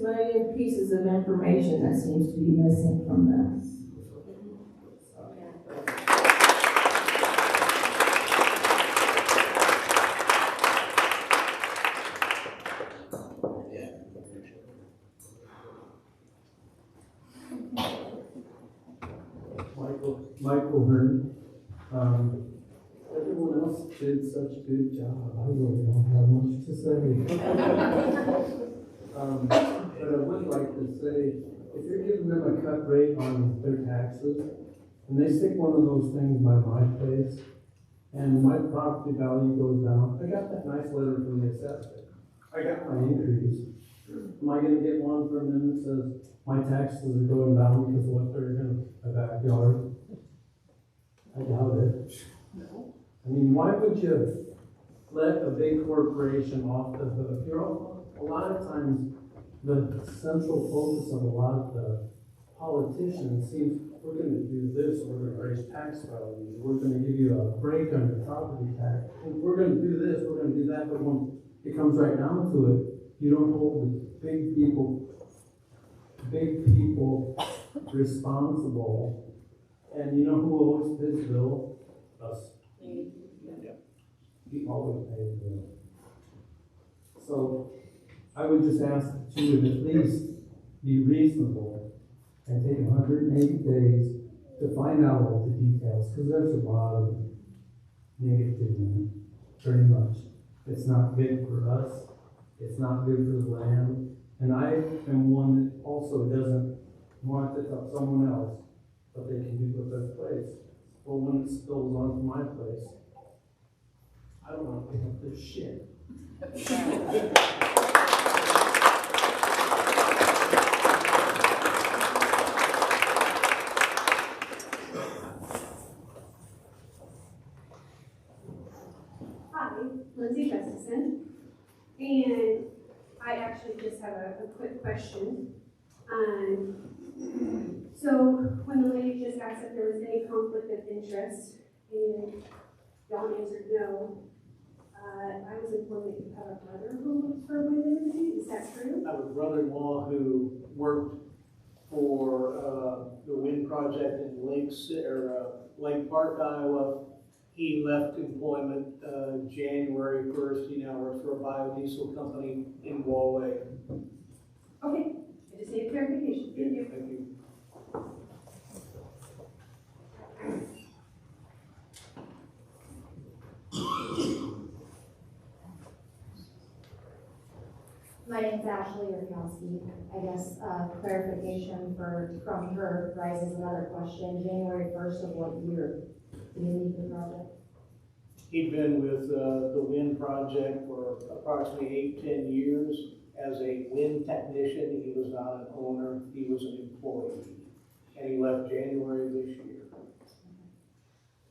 million pieces of information that seems to be missing from this. Michael Hearn. Everyone else did such a good job. I really don't have much to say. But I would like to say, if you're giving them a cut rate on their taxes, and they stick one of those things by my place, and my property value goes down, I got that nice letter from the assessor. I got my increase. Am I gonna get one from them that says my taxes are going down because of what they're in a backyard? I doubt it. No. I mean, why would you let a big corporation off the hook? A lot of times, the central focus of a lot of the politicians seems, we're going to do this, we're going to raise tax values, we're going to give you a break on your property tax, we're going to do this, we're going to do that, but when it comes right down to it, you don't hold the big people responsible. And you know who always pays the bill? Us. We always pay the bill. So I would just ask that you would at least be reasonable and take 180 days to find out all the details, because there's a lot of negative in it, pretty much. It's not good for us. It's not good for the land. And I am one that also doesn't want to tell someone else what they can do with their place. Well, when it spills onto my place, I don't want to pick up this shit. And I actually just have a quick question. So when the lady just asked if there was any conflict of interest, and y'all answered no, I was informed that you have a brother who works for wind energy. Is that true? I have a brother-in-law who worked for the wind project in Lake Park, Iowa. He left employment January 1st. He now works for a biodiesel company in Galway. Okay, I just need clarification. Thank you. Thank you. My name's Ashley Urkowski. I guess clarification from her raises another question. January 1st of what year did he leave the project? He'd been with the wind project for approximately 8-10 years as a wind technician. He was not an owner, he was an employee. And he left January this year.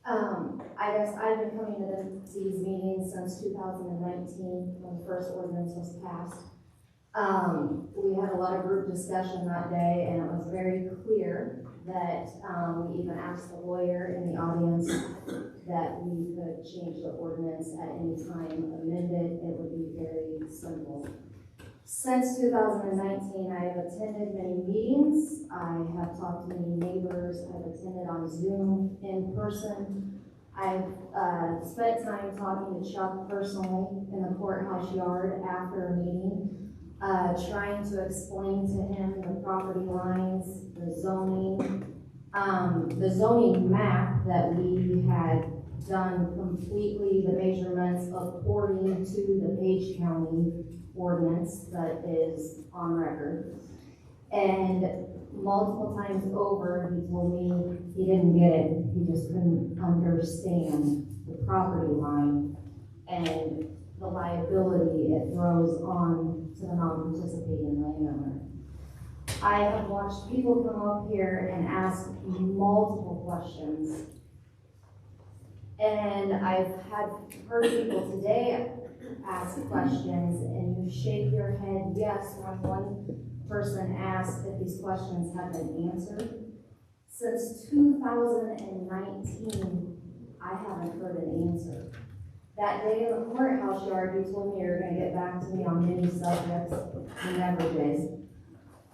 I guess I've been coming to these meetings since 2019 when the first ordinance was passed. We had a lot of group discussion that day, and it was very clear that we even asked the lawyer in the audience that we could change the ordinance at any time, amend it. It would be very simple. Since 2019, I have attended many meetings. I have talked to many neighbors. I've attended on Zoom, in person. I've spent time talking to Chuck personally in the courthouse yard after a meeting, trying to explain to him the property lines, the zoning map that we had done completely, the measurements according to the Page County ordinance that is on record. And multiple times over, he told me he didn't get it. He just couldn't understand the property line and the liability it throws on to the non-participating landowner. I have watched people come up here and ask multiple questions. And I've heard people today ask questions, and you shake your head yes when one person asks if these questions have been answered. Since 2019, I haven't heard an answer. That day in the courthouse yard, you told me you were going to get back to me on many subjects. You never did.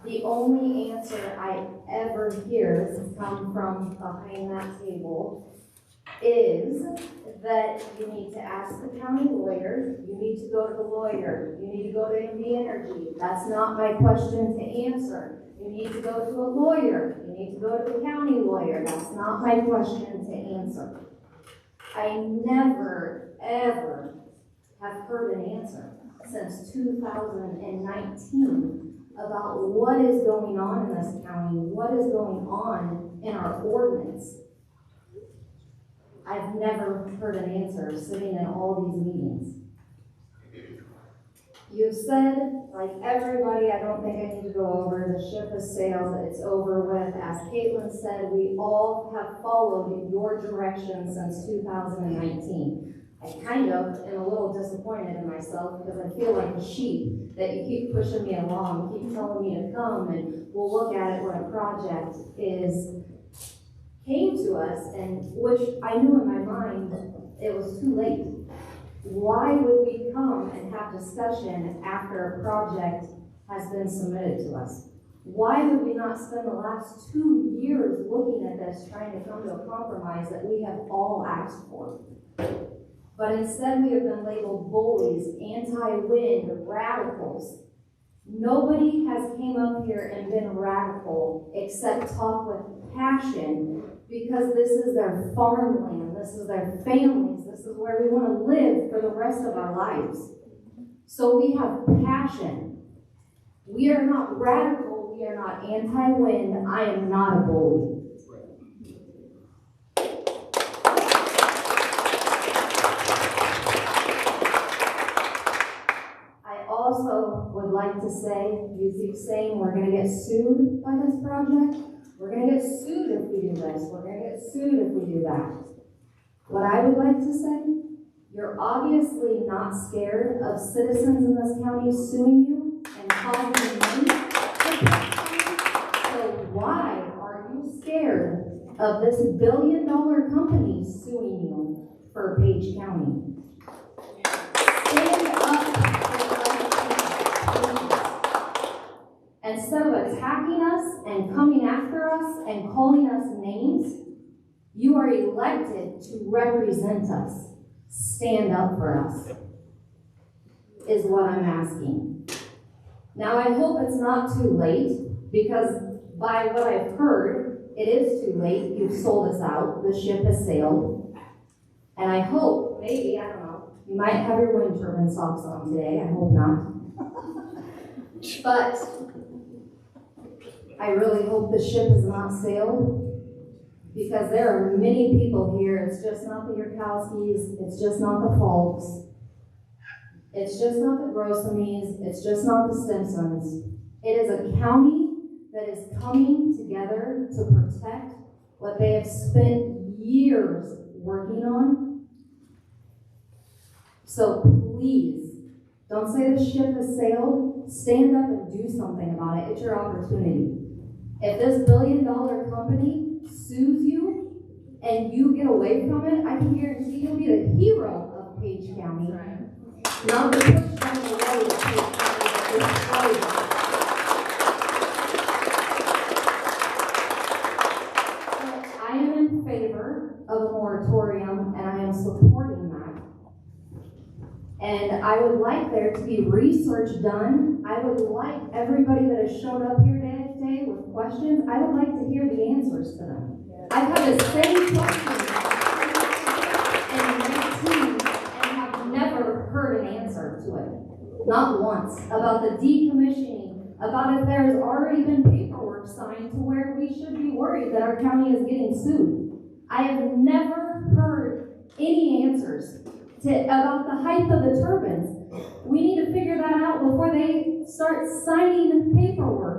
The only answer I ever hear come from behind that table is that you need to ask the county lawyer, you need to go to the lawyer, you need to go to ATV Energy. That's not my question to answer. You need to go to a lawyer, you need to go to the county lawyer. That's not my question to answer. I never, ever have heard an answer since 2019 about what is going on in this county, what is going on in our ordinance. I've never heard an answer sitting in all these meetings. You've said, like everybody, I don't think I need to go over, the ship has sailed, it's over with. As Caitlin said, we all have followed your direction since 2019. I kind of am a little disappointed in myself because I feel like a sheep that you keep pushing me along, keep telling me to come and we'll look at it when a project came to us, and which I knew in my mind it was too late. Why would we come and have discussion after a project has been submitted to us? Why would we not spend the last 2 years looking at this, trying to come to a compromise that we have all asked for? But instead we have been labeled bullies, anti-wind, radicals. Nobody has came up here and been radical except talk with passion, because this is their farmland, this is their families, this is where we want to live for the rest of our lives. So we have passion. We are not radical, we are not anti-wind, I am not a bully. I also would like to say, you keep saying we're going to get sued by this project. We're going to get sued if we do this. We're going to get sued if we do that. What I would like to say, you're obviously not scared of citizens in this county suing you and causing money. So why are you scared of this billion-dollar company suing you for Page County? Stand up. Instead of attacking us and coming after us and calling us names, you are elected to represent us. Stand up for us, is what I'm asking. Now, I hope it's not too late, because by what I've heard, it is too late. You've sold us out. The ship has sailed. And I hope, maybe, I don't know, you might have your wind turbine socks on today. I hope not. But I really hope the ship has not sailed, because there are many people here. It's just not the Yurkowskis, it's just not the Folks, it's just not the Grossamies, it's just not the Simpsons. It is a county that is coming together to protect what they have spent years working on. So please, don't say the ship has sailed. Stand up and do something about it. It's your opportunity. If this billion-dollar company sues you and you get away from it, I can guarantee you'll be the hero of Page County. Right. Not the push down the road of Page County. I am in favor of a moratorium, and I am supporting that. And I would like there to be research done. I would like everybody that has showed up here today with questions, I would like to hear the answers to them. Yes. I've had the same questions in 19 and have never heard an answer to it. Not once. About the decommissioning, about if there's already been paperwork signed to where we should be worried that our county is getting sued. I have never heard any answers about the height of the turbines. We need to figure that out before they start signing paperwork.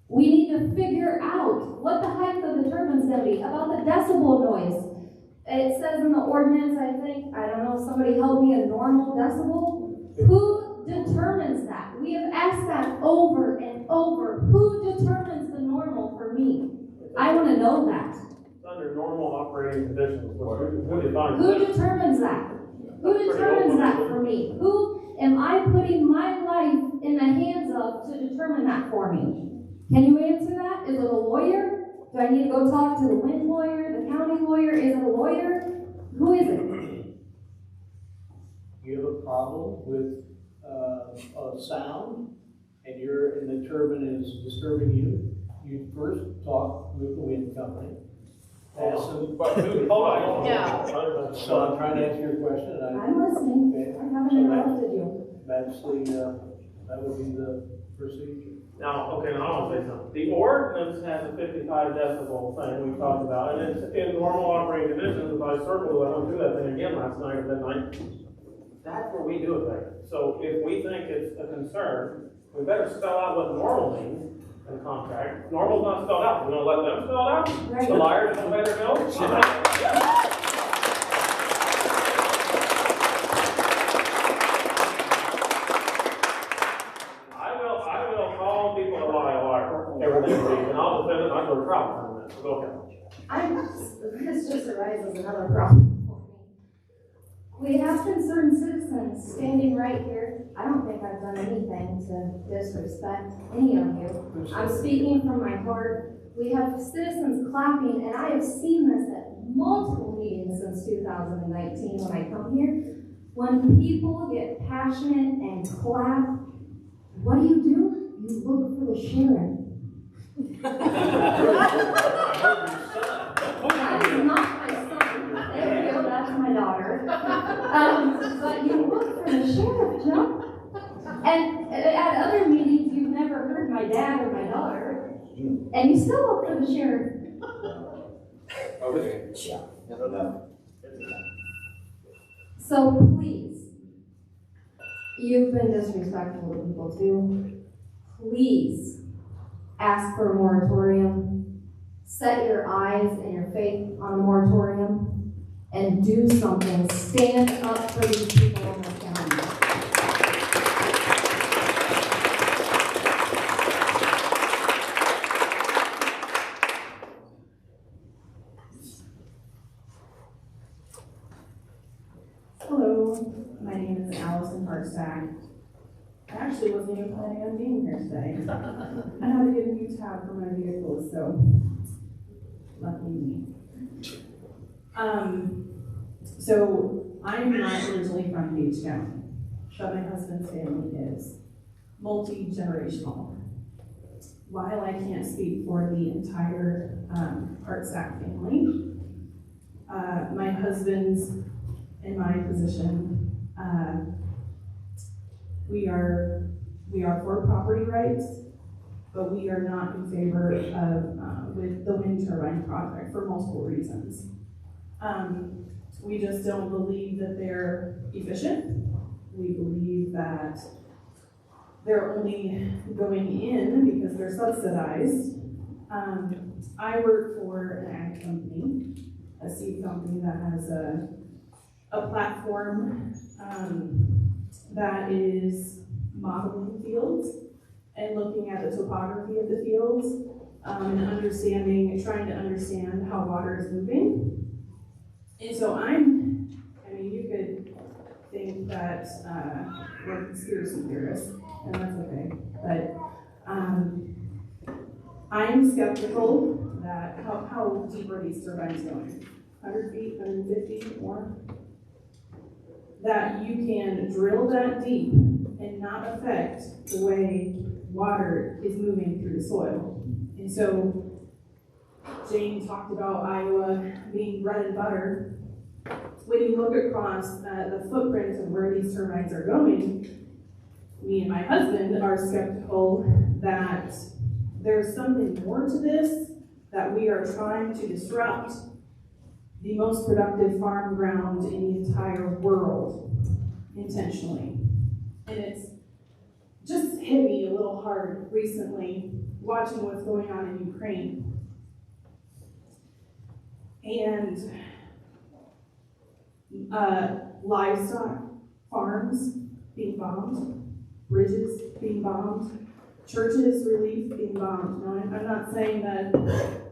We need to figure out what the height of the turbine is going to be, about the decibel noise. It says in the ordinance, I think, I don't know, somebody help me, a normal decibel? Who determines that? We have asked that over and over. Who determines the normal for me? I want to know that. It's under normal operating conditions. Who defines Who determines that? Who determines that for me? Who am I putting my life in the hands of to determine that for me? Can you answer that? Is it a lawyer? Do I need to go talk to the wind lawyer, the county lawyer? Is it a lawyer? Who is it? You have a problem with a sound, and the turbine is disturbing you, you first talk with the wind company. Ask them. But hold on. Yeah. So I'm trying to answer your question. I'm listening. Okay. I haven't interrupted you. That's that would be the procedure. Now, okay, now I want to say something. The ordinance has a 55 decibel thing we talked about, and it's in normal operating conditions. If I circled, I went through that thing again last night at midnight. That's where we do it there. So if we think it's a concern, we better spell out what normal means in the contract. Normal's not spelled out. We're going to let them spell it out? Right. The liars don't better know? I will call people a liar everything they read, and I'll defend it, and I'll go to trial for a minute. Go ahead. This just arises another problem for me. We have concerned citizens standing right here. I don't think I've done anything to disrespect any of you. I'm speaking from my heart. We have citizens clapping, and I have seen this at multiple meetings since 2019 when I come here. When people get passionate and clap, what do? You look for the sheriff. That is not my son. There you go, that's my daughter. But you look for the sheriff, Joe. And at other meetings, you've never heard my dad or my daughter, and you still look for the sheriff. Okay. So please, you've been disrespectful to people too. Please ask for a moratorium. Set your eyes and your faith on a moratorium and do something. Stand up for these people in this county. Hello, my name is Allison Hartstack. I actually wasn't even planning on being here today. I had to get a new tab for my vehicle, so lucky me. So I'm not originally from Page County, but my husband's family is multi-generational. While I can't speak for the entire Hartstack family, my husband's in my position, we are for property rights, but we are not in favor of with the wind turbine project for multiple reasons. We just don't believe that they're efficient. We believe that they're only going in because they're subsidized. I work for an ag company, a seed company that has a platform that is modeling fields and looking at the topography of the fields and trying to understand how water is moving. And so you could think that we're conspiracy theorists, and that's okay, but I'm skeptical that how deep are these turbines going? 100 feet, 150 more? That you can drill that deep and not affect the way water is moving through the soil. And so Jane talked about Iowa being bread and butter. When you look across the footprint of where these turbines are going, me and my husband are skeptical that there's something more to this, that we are trying to disrupt the most productive farm ground in the entire world intentionally. And it's just hit me a little hard recently watching what's going on in Ukraine. And livestock farms being bombed, bridges being bombed, churches relief being bombed. Now, I'm not saying that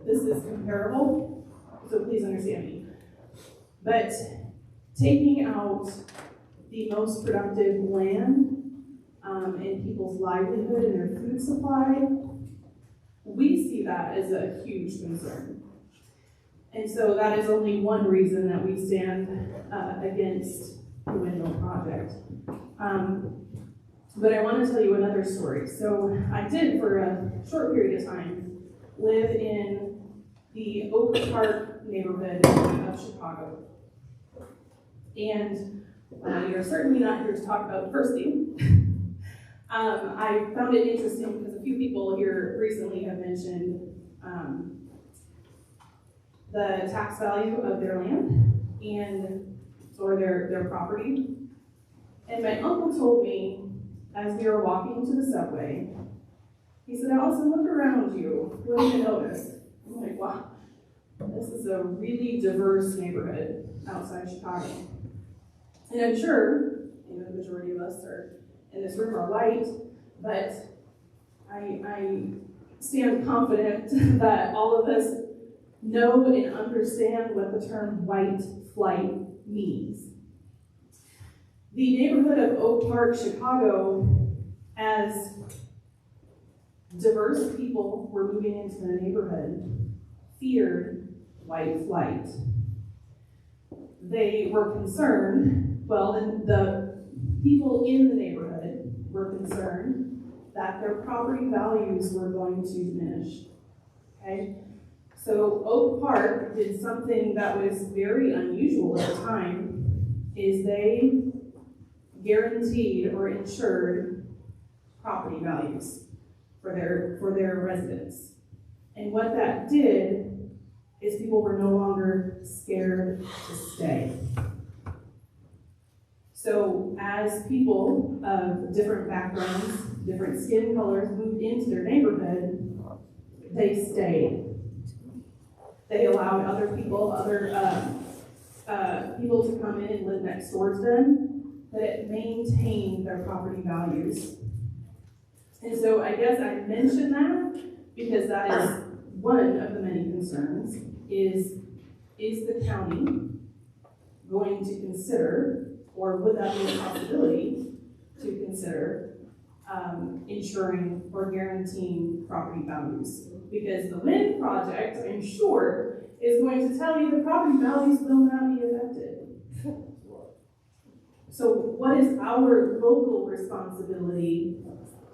this is comparable, so please understand me. But taking out the most productive land in people's livelihood and their food supply, we see that as a huge concern. And so that is only one reason that we stand against the windmill project. But I want to tell you another story. So I did, for a short period of time, live in the Oak Park neighborhood of Chicago. And we are certainly not here to talk about the first thing. I found it interesting because a few people here recently have mentioned the tax value of their land or their property. And my uncle told me, as we were walking to the subway, he said, "Allison, look around you. What do you notice?" I'm like, wow, this is a really diverse neighborhood outside Chicago. And I'm sure, the majority of us in this room are white, but I stand confident that all of us know and understand what the term white flight means. The neighborhood of Oak Park, Chicago, as diverse people were moving into the neighborhood, feared white flight. They were concerned, the people in the neighborhood were concerned that their property values were going to diminish. Okay? So Oak Park did something that was very unusual at the time, is they guaranteed or insured property values for their residents. And what that did is people were no longer scared to stay. So as people of different backgrounds, different skin colors moved into their neighborhood, they stayed. They allowed other people to come in and live next door to them, but it maintained their property values. And so I guess I mention that because that is one of the many concerns, is the county going to consider, or would that be a possibility to consider, insuring or guaranteeing property values? Because the wind project, I'm sure, is going to tell you the property values will not be affected. So what is our local responsibility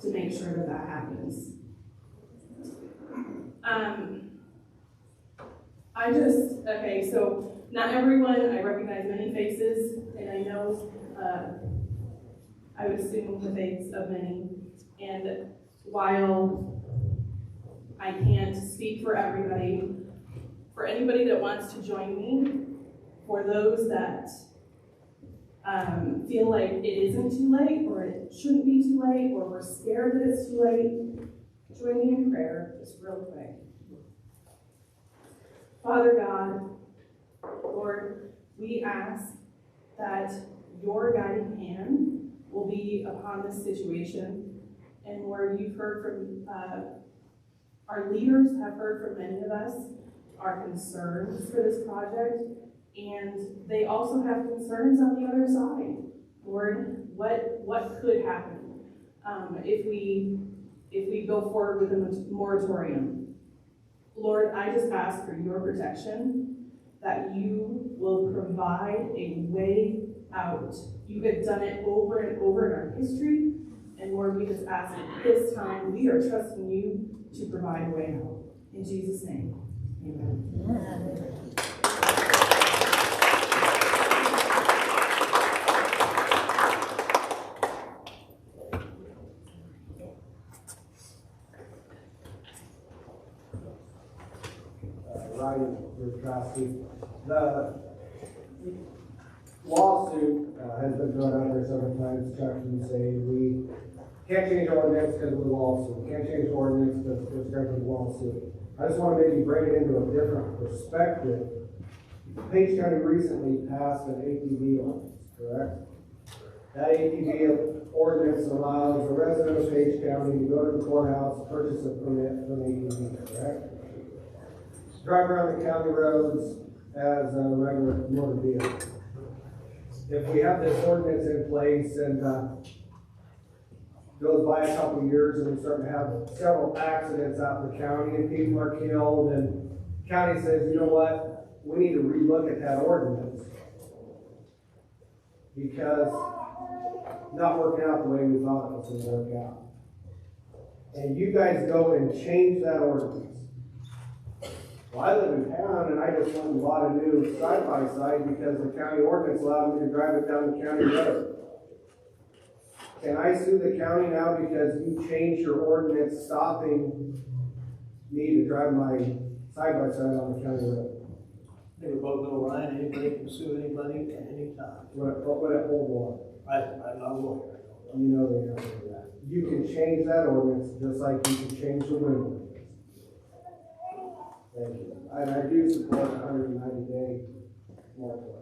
to make sure that that happens? So not everyone, I recognize many faces, and I know, I would assume the faces of many, and while I can't speak for everybody, for anybody that wants to join me, for those that feel like it isn't too late, or it shouldn't be too late, or we're scared that it's too late, join me in prayer, just real quick. Father God, Lord, we ask that your guiding hand will be upon this situation. And Lord, you've heard from, our leaders have heard from many of us, our concerns for this project, and they also have concerns on the other side. Lord, what could happen if we go forward with a moratorium? Lord, I just ask for your protection, that you will provide a way out. You have done it over and over in our history, and Lord, we just ask at this time, we are trusting you to provide a way out. In Jesus' name, amen. The lawsuit has been thrown out there several times. Chuck can say we can't change ordinance because of the lawsuit. We can't change ordinance because of the lawsuit. I just want to maybe bring it into a different perspective. Page County recently passed an ATV ordinance, correct? That ATV ordinance allows a resident of Page County to go to the courthouse, purchase a permit for an ATV, correct? Drive around the county roads as a regular motor vehicle. if we have this ordinance in place and, goes by a couple of years and we start to have several accidents out in the county and people are killed and county says, you know what, we need to relook at that ordinance because not working out the way we thought it was going to work out. And you guys go and change that ordinance. Well, I live in town and I just went and bought a new side-by-side because the county ordinance allowed me to drive it down the county road. Can I sue the county now because you changed your ordinance stopping me to drive my side-by-side on the county road? They were both little Ryan, anybody can sue anybody at any time. What would it hold I'm not a lawyer. on? You know the answer to that. You can change that ordinance just like you can change the wind ordinance. Thank you. And I do support a 190-day moratorium.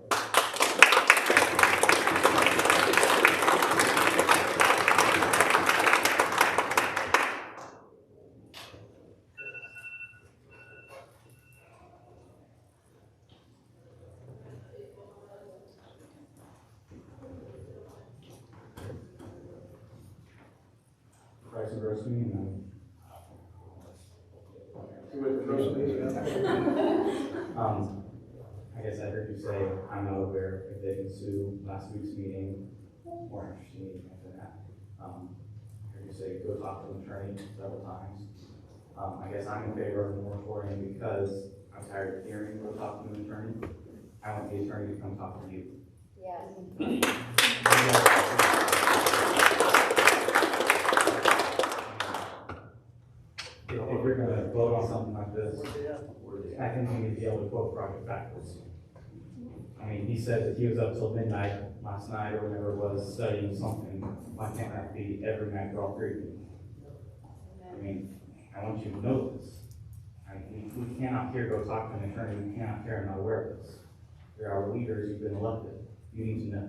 I guess I heard you say, I'm not aware if they can sue last week's meeting, more interesting meeting after that. I heard you say, go talk to an attorney several times. I guess I'm in favor of the moratorium because I'm tired of hearing, go talk to an attorney. I want the attorney to come talk to you. Yes. If you're gonna vote on something like this, I think we need to be able to quote project backwards. I mean, he said that he was up till midnight last night or whenever it was studying something. Why can't that be every night for all three of you? I mean, I want you to know this. We cannot here go talk to an attorney. We cannot here not aware of this. There are leaders who've been elected. You need to know.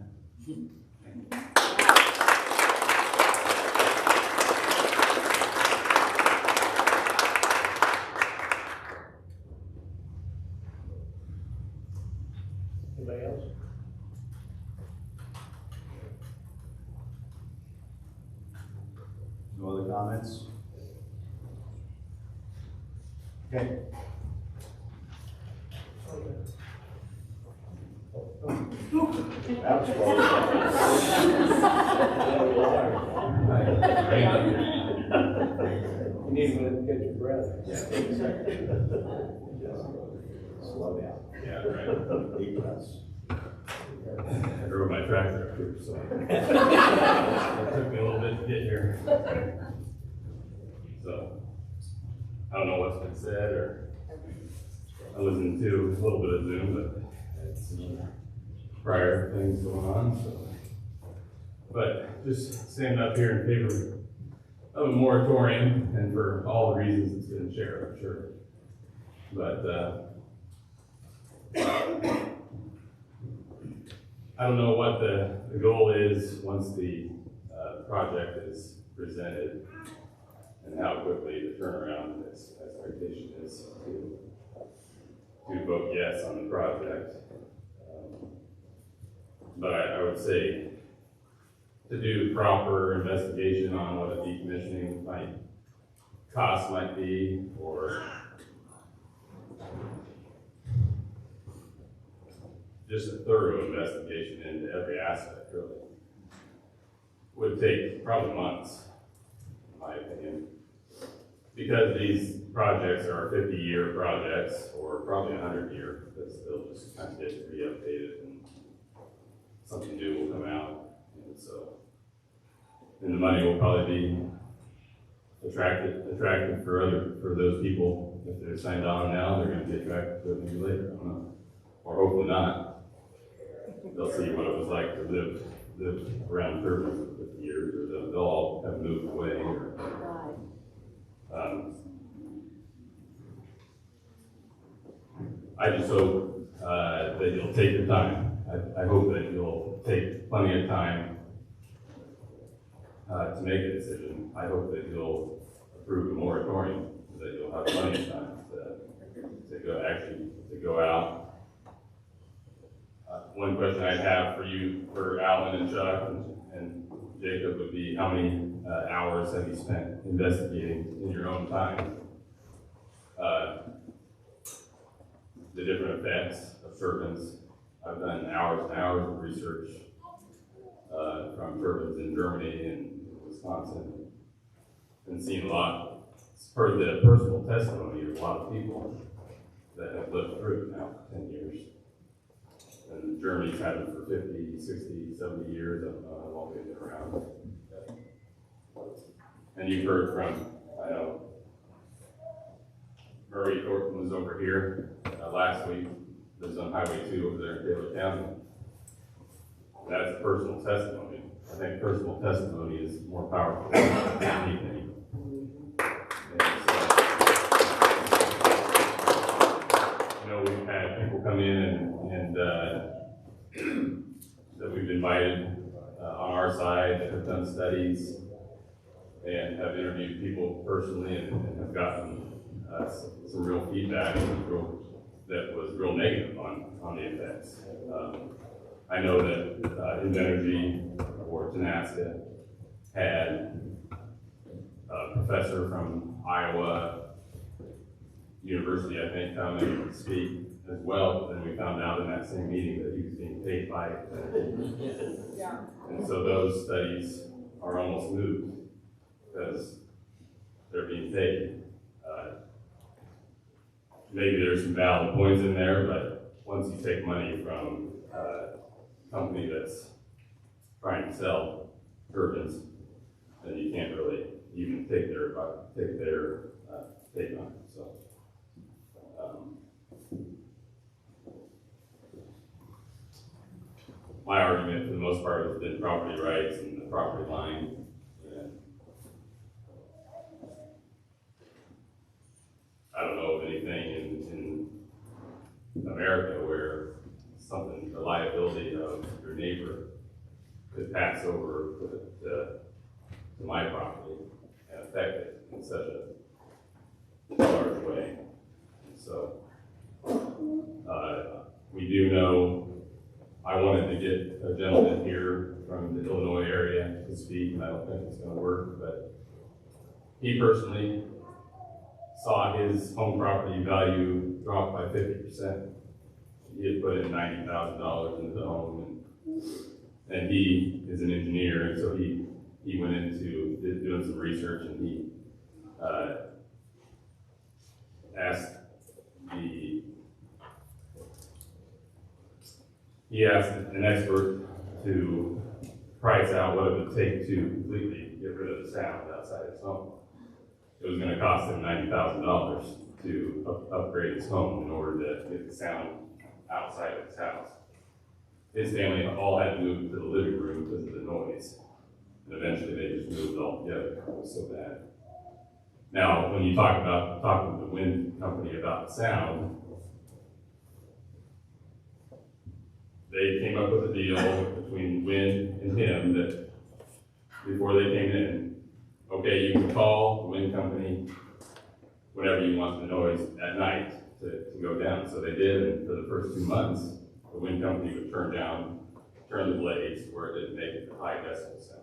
Anybody else? No other comments? Okay. That was You need to get your breath. slow down. Yeah, right. Deep breaths. I drove my tractor up here, so it took me a little bit to get here. So, I don't know what's been said, or I listened to a little bit of Zoom, but I had some prior things going on, so. But just standing up here in favor of a moratorium, and for all the reasons it's been shared, I'm sure. But, I don't know what the goal is once the project is presented and how quickly the turnaround expectation is to vote yes on the project. But I would say to do proper investigation on what a decommissioning cost might be, or just a thorough investigation into every aspect, really. Would take probably months, in my opinion. Because these projects are 50-year projects, or probably 100-year, because they'll just kind of get re-updated and something new will come out. And so, and the money will probably be attractive for those people. If they're signed on now, they're going to be attracted to it maybe later, I don't know. Or hopefully not. They'll see what it was like to live around Turbines for 50 years, or they'll all have moved away. Or, I just hope that you'll take your time. I hope that you'll take plenty of time to make a decision. I hope that you'll approve a moratorium, so that you'll have plenty of time to go out. One question I have for you see how many hours have you spent investigating in your own time the different effects of turbines. I've done hours and hours of research from turbines in Germany and Wisconsin, and seen a lot. It's heard the personal testimony of a lot of people that have lived through it now for 10 years. And Germany's had it for 50, 60, 70 years. I don't know how long they've been around. And you've heard from, I know, Murray Thornton was over here last week. Lives on Highway 2 over there in Taylor County. That's personal testimony. I think personal testimony is more powerful than anything. You know, we've had people come in and that we've invited on our side that have done studies and have interviewed people personally and have gotten some real feedback that was real negative on the effects. I know that Energy or Tenaska had a professor from Iowa University, I think, come in and speak as well. Then we found out in that same meeting that he was being paid by Energy. Yeah. And so those studies are almost moot because they're being paid. Maybe there's some valid points in there, but once you take money from a company that's trying to sell turbines, then you can't really even take their take on it. So, my argument for the most part has been property rights and the property line. I don't know of anything in America where the liability of your neighbor could pass over to my property and affect it in such a large way. So, we do know, I wanted to get a gentleman here from the Illinois area to speak, and I don't think it's going to work, but he personally saw his home property value drop by 50%. He had put in $90,000 into the home, and he is an engineer, and so he went into doing some research, and he asked an expert to price out what it would take to completely get rid of the sound outside his home. It was going to cost him $90,000 to upgrade his home in order to get the sound outside of his house. His family all had to move to the living room because of the noise. And eventually they just moved all together. It was so bad. Now, when you talk about talking to the wind company about the sound, they came up with a deal between Wind and him that before they came in, okay, you can call the wind company whenever you want the noise at night to go down. So they did, and for the first 2 months, the wind company would turn the blades where it didn't make it the high decibel sound.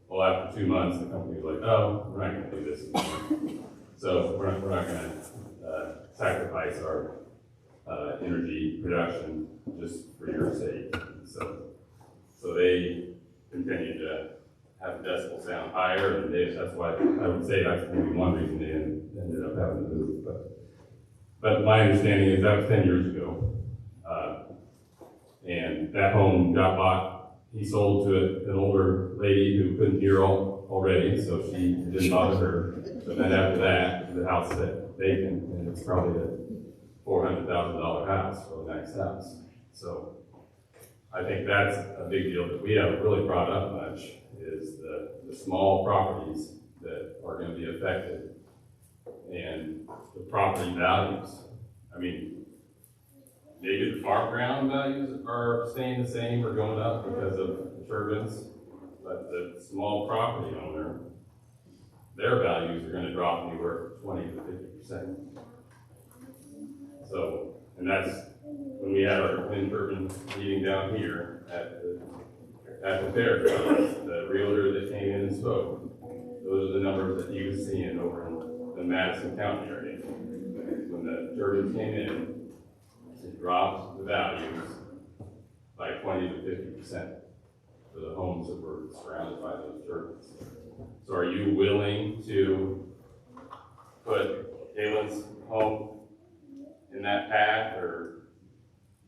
Well, after 2 months, the company was like, oh, we're not going to do this anymore. So we're not going to sacrifice our energy production just for your sake. So they continued to have the decibel sound higher, and that's why I would say that's maybe one reason they ended up having to move. But my understanding is that was 10 years ago. And that home got bought. He sold to an older lady who couldn't hear already, so she didn't bother her. But then after that, the house sat vacant, and it's probably a $400,000 house, really nice house. So I think that's a big deal that we haven't really brought up much, is the small properties that are going to be affected and the property values. I mean, maybe the farm ground values are staying the same or going up because of the turbines, but the small property owner, their values are going to drop anywhere from 20 to 50%. So, and that's when we had our wind turbine meeting down here at the at the fairgrounds, the realtor that came in and spoke, those are the numbers that he was seeing over in the Madison County area. When the turbines came in, it dropped the values by 20 to 50% for the homes that were surrounded by those turbines. So are you willing to put Galen's home in that path, or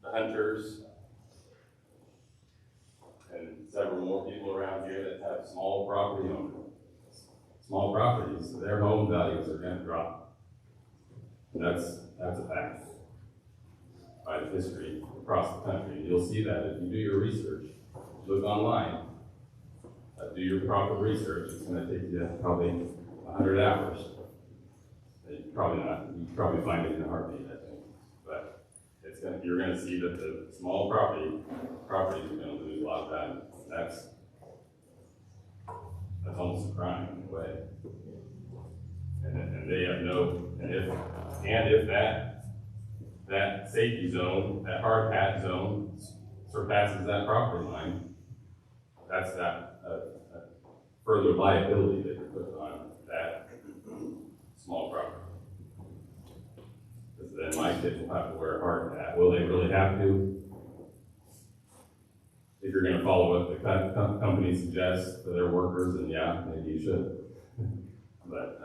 the Hunters, and several more people around here that have small property owners? Small properties, their home values are going to drop. That's a fact by history across the country. You'll see that if you do your research. Look online. Do your proper research. It's going to take you probably 100 hours. Probably not. You probably find it in a heartbeat, I think. But you're going to see that the small property is going to lose a lot of value. That's almost a crime in a way. And they have if that safety zone, that hard path zone surpasses that property line, that's further liability that you put on that small property. Because then my kids will have to wear a hard hat. Will they really have to? If you're going to follow what the company suggests for their workers, then yeah, maybe you should. But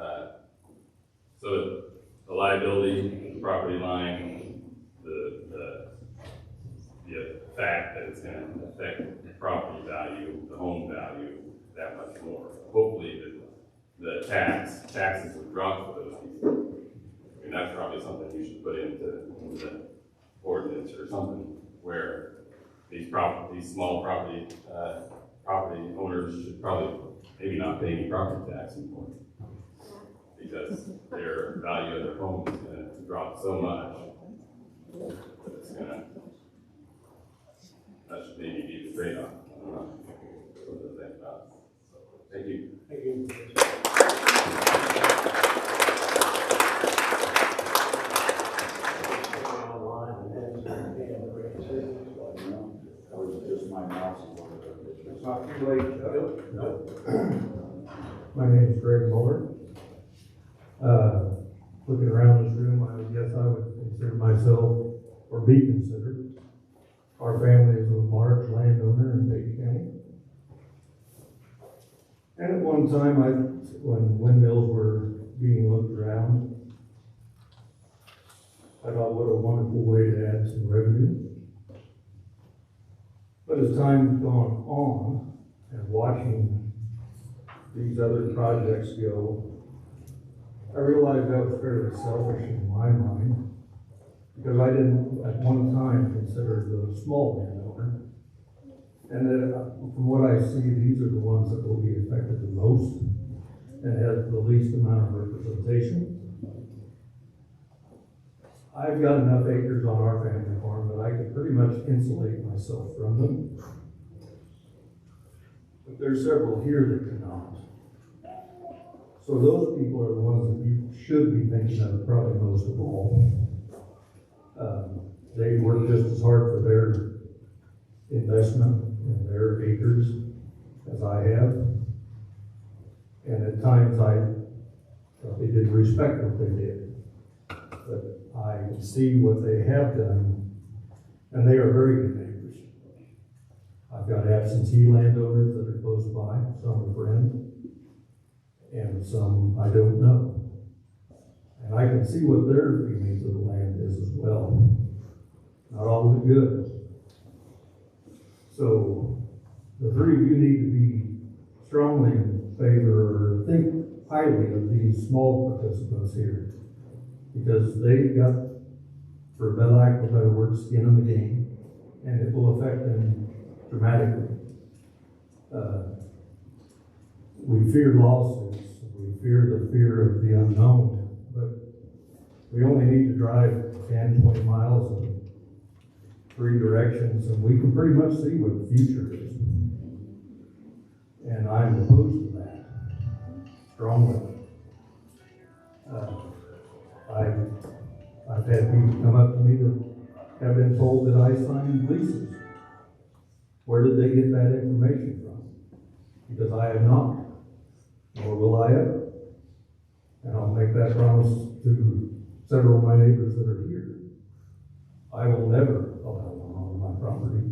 so the liability, the property line, the fact that it's going to affect the property value, the home value, that much more. Hopefully the taxes would drop for those people. I mean, that's probably something you should put into the ordinance or something where these small property owners should probably maybe not pay any property tax anymore, because their value of their home is going to drop so much that that should maybe be the trade-off. I don't know what to think about. So, thank you. Thank you. Or is it just my mouse? It's not too late. My name is Greg Muller. Looking around this room, I guess I would consider myself, or be considered. Our family is a large landowner in Dade County. And at one time, when windmills were being looked around, I thought what a wonderful way to add some revenue. But as time's gone on, and watching these other projects go, I realized that was fairly selfish in my mind, because I didn't at one time consider the small landowner. And that from what I see, these are the ones that will be affected the most and have the least amount of representation. I've got enough acres on our family farm that I can pretty much insulate myself from them. But there's several here that cannot. So those people are the ones that you should be thinking of probably most of all. They work just as hard for their investment in their acres as I have. And at times I probably didn't respect what they did. But I can see what they have done, and they are very good neighbors. I've got absentee landowners that are close by, some are friends, and some I don't know. And I can see what their feelings of the land is as well. Not all of it good. So the three of you need to be strongly in favor, or think highly of these small participants here, because they've got, for lack of a better word, skin in the game, and it will affect them dramatically. We fear lawsuits, we fear the fear of the unknown, but we only need to drive 10, 20 miles in 3 directions, and we can pretty much see what the future is. And I'm opposed to that, strongly. I've had people come up to me that have been told that I signed leases Where did they get that information from? Because I have not, nor will I ever. And I'll make that promise to several of my neighbors that are here. I will never allow one on my property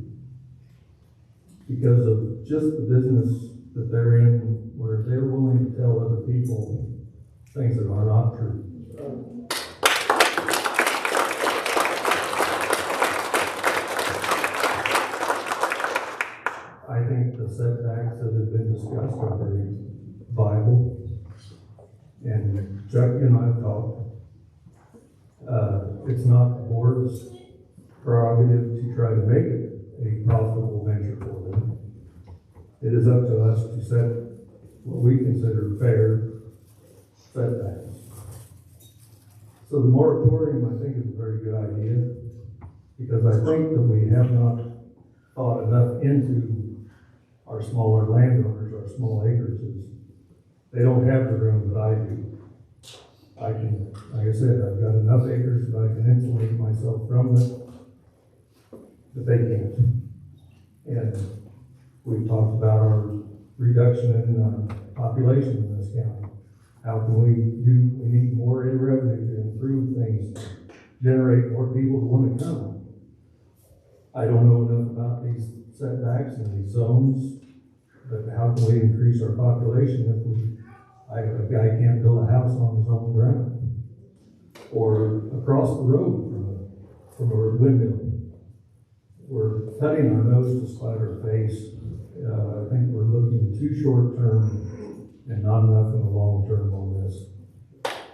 because of just the business that they're in, where they're willing to tell other people things that are not true. I think the setbacks that have been discussed are very viable. And Chuck and I have talked. It's not the board's prerogative to try to make it a profitable venture for them. It is up to us to set what we consider fair setbacks. So the moratorium, I think, is a very good idea, because I think that we have not thought enough into our smaller landowners, our small acreages. They don't have the room that I do. I can, like I said, I've got enough acres that I can insulate myself from it, but they can't. And we've talked about our reduction in population in this county. How can we need more in revenue to improve things, generate more people who want to come. I don't know enough about these setbacks and these zones, but how can we increase our population if a guy can't build a house on his own ground? Or across the road from a windmill. We're cutting our nose to spite our face. I think we're looking too short term and not enough in the long term on this.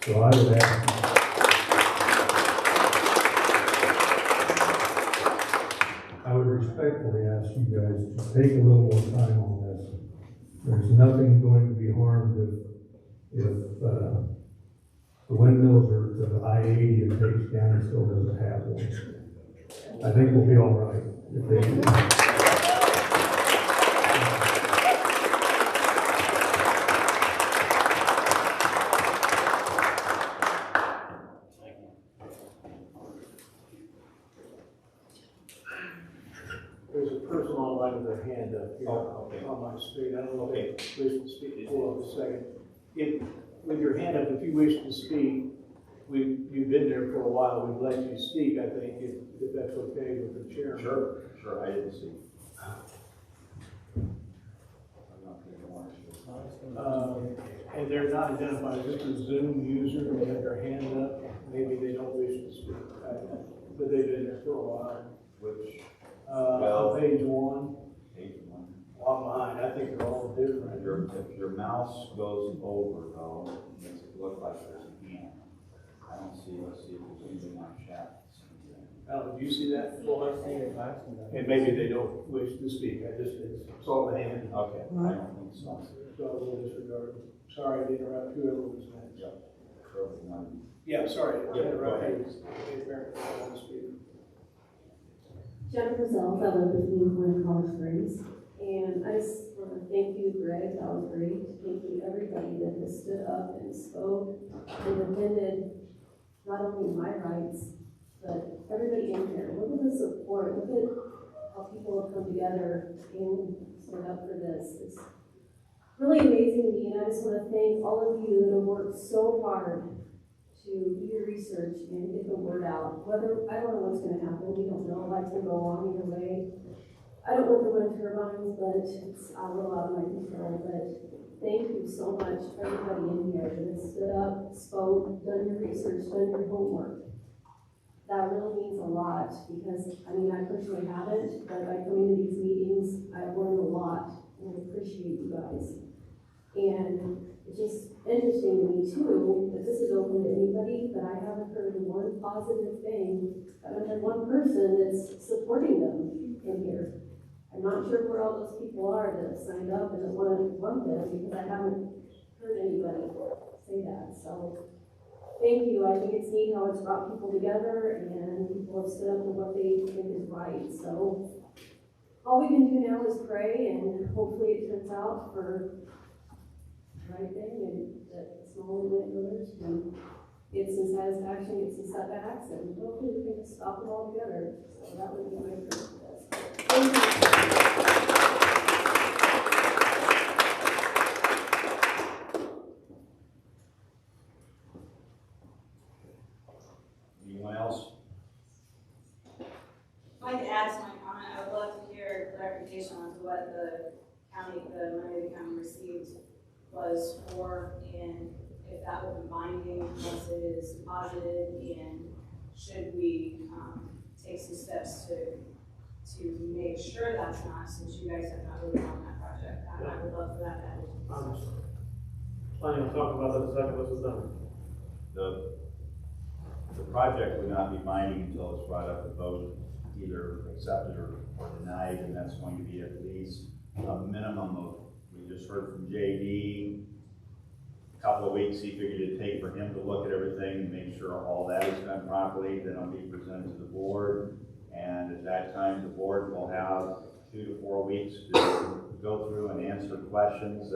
So I would ask, I would respectfully ask you guys to take a little more time on this. There's nothing going to be harmed if the windmills are to I-80 and Page County still doesn't have one. I think we'll be all right if they do. There's a person online with their hand up here on my screen. I don't know if they wish to speak. Hold on a second. With your hand up, if you wish to speak, you've been there for a while. We'd let you speak, I think, if that's okay with the chair. Sure, I didn't see. And they're not identified, just a Zoom user, they have their hand up. Maybe they don't wish to speak, but they've been there for a while. Which? Page one. Page one. On mine, I think they're all different. If your mouse goes over though, it makes it look like there's a hand. I don't see, let's see if there's anything on chat. Do you see that? And maybe they don't wish to speak, it's all the hand. Okay, I don't think so. So we'll disregard. Sorry to interrupt, whoever was next. Yep. Yeah, sorry. Yeah, go ahead. Jennifer Sells, I live between Flint and College Springs, and I just want to thank you, Greg, that was great. Thank you, everybody that has stood up and spoke and defended not only my rights, but everybody in here. Look at the support, look at how people have come together and stood up for this. It's really amazing to me, and I just want to thank all of you that have worked so hard to do your research and get the word out. Whether, I don't know what's going to happen, we don't know, life can go on either way. I don't want the wind turbines, but it's a little out of my control. But thank you so much, everybody in here that has stood up, spoke, done your research, done your homework. That really means a lot, because, I mean, I personally haven't, but by coming to these meetings, I've learned a lot, and I appreciate you guys. And it's just interesting to me too, that this is open to anybody, but I haven't heard one positive thing. I haven't heard one person that's supporting them in here. I'm not sure where all those people are that signed up and that want them, because I haven't heard anybody say that. So thank you. I think it's neat how it's brought people together and people have stood up to what they think is right. So all we can do now is pray, and hopefully it turns out for right thing, and that small landowners can get some satisfaction, get some setbacks, and hopefully we can stop it all together. So that would be my prayer for this. Thank you. Anyone else? I'd like to add to my comment, I would love to hear clarification on what the money the county received was for, and if that will be binding once it is deposited, and should we take some steps to make sure that's not, since you guys have not really on that project. I would love for that to happen. Planning on talking about that the second this is done. The project would not be binding until it's brought up to vote, either accepted or denied, and that's going to be at least a minimum of, we just heard from JD, a couple of weeks he figured it'd take for him to look at everything and make sure all that is done properly, then it'll be presented to the board, and at that time the board will have 2 to 4 weeks to go through and answer questions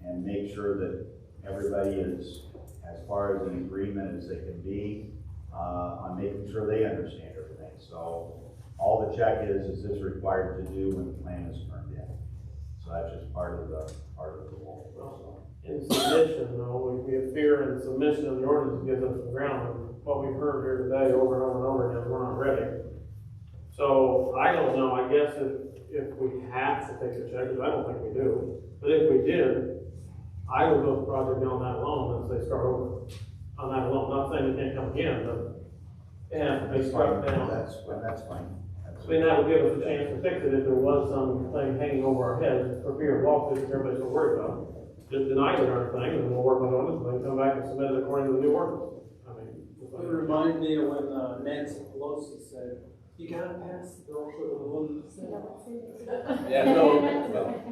and make sure that everybody is as far as an agreement as they can be on making sure they understand everything. So all the check is this required to do when the plan is turned in? So that's just part of the role. So. In submission, though, we have fear in submission of the ordinance gives us the ground. What we've heard here today over and over and over again, we're not ready. So I don't know, I guess if we have to take the check, because I don't think we do, but if we did, I would vote the project down that alone and say start over on that alone. Not saying they can't come again, but yeah, they start down. That's fine. I mean, that would give us a chance to fix it if there was something hanging over our heads for fear of lawsuits everybody's so worried about. Just deny the darn thing and we'll work on the ordinance and then come back and submit it according to the new ordinance. I mean, It reminded me of when Nancy Pelosi said, "You gotta pass the bill for the woman." Yeah, no,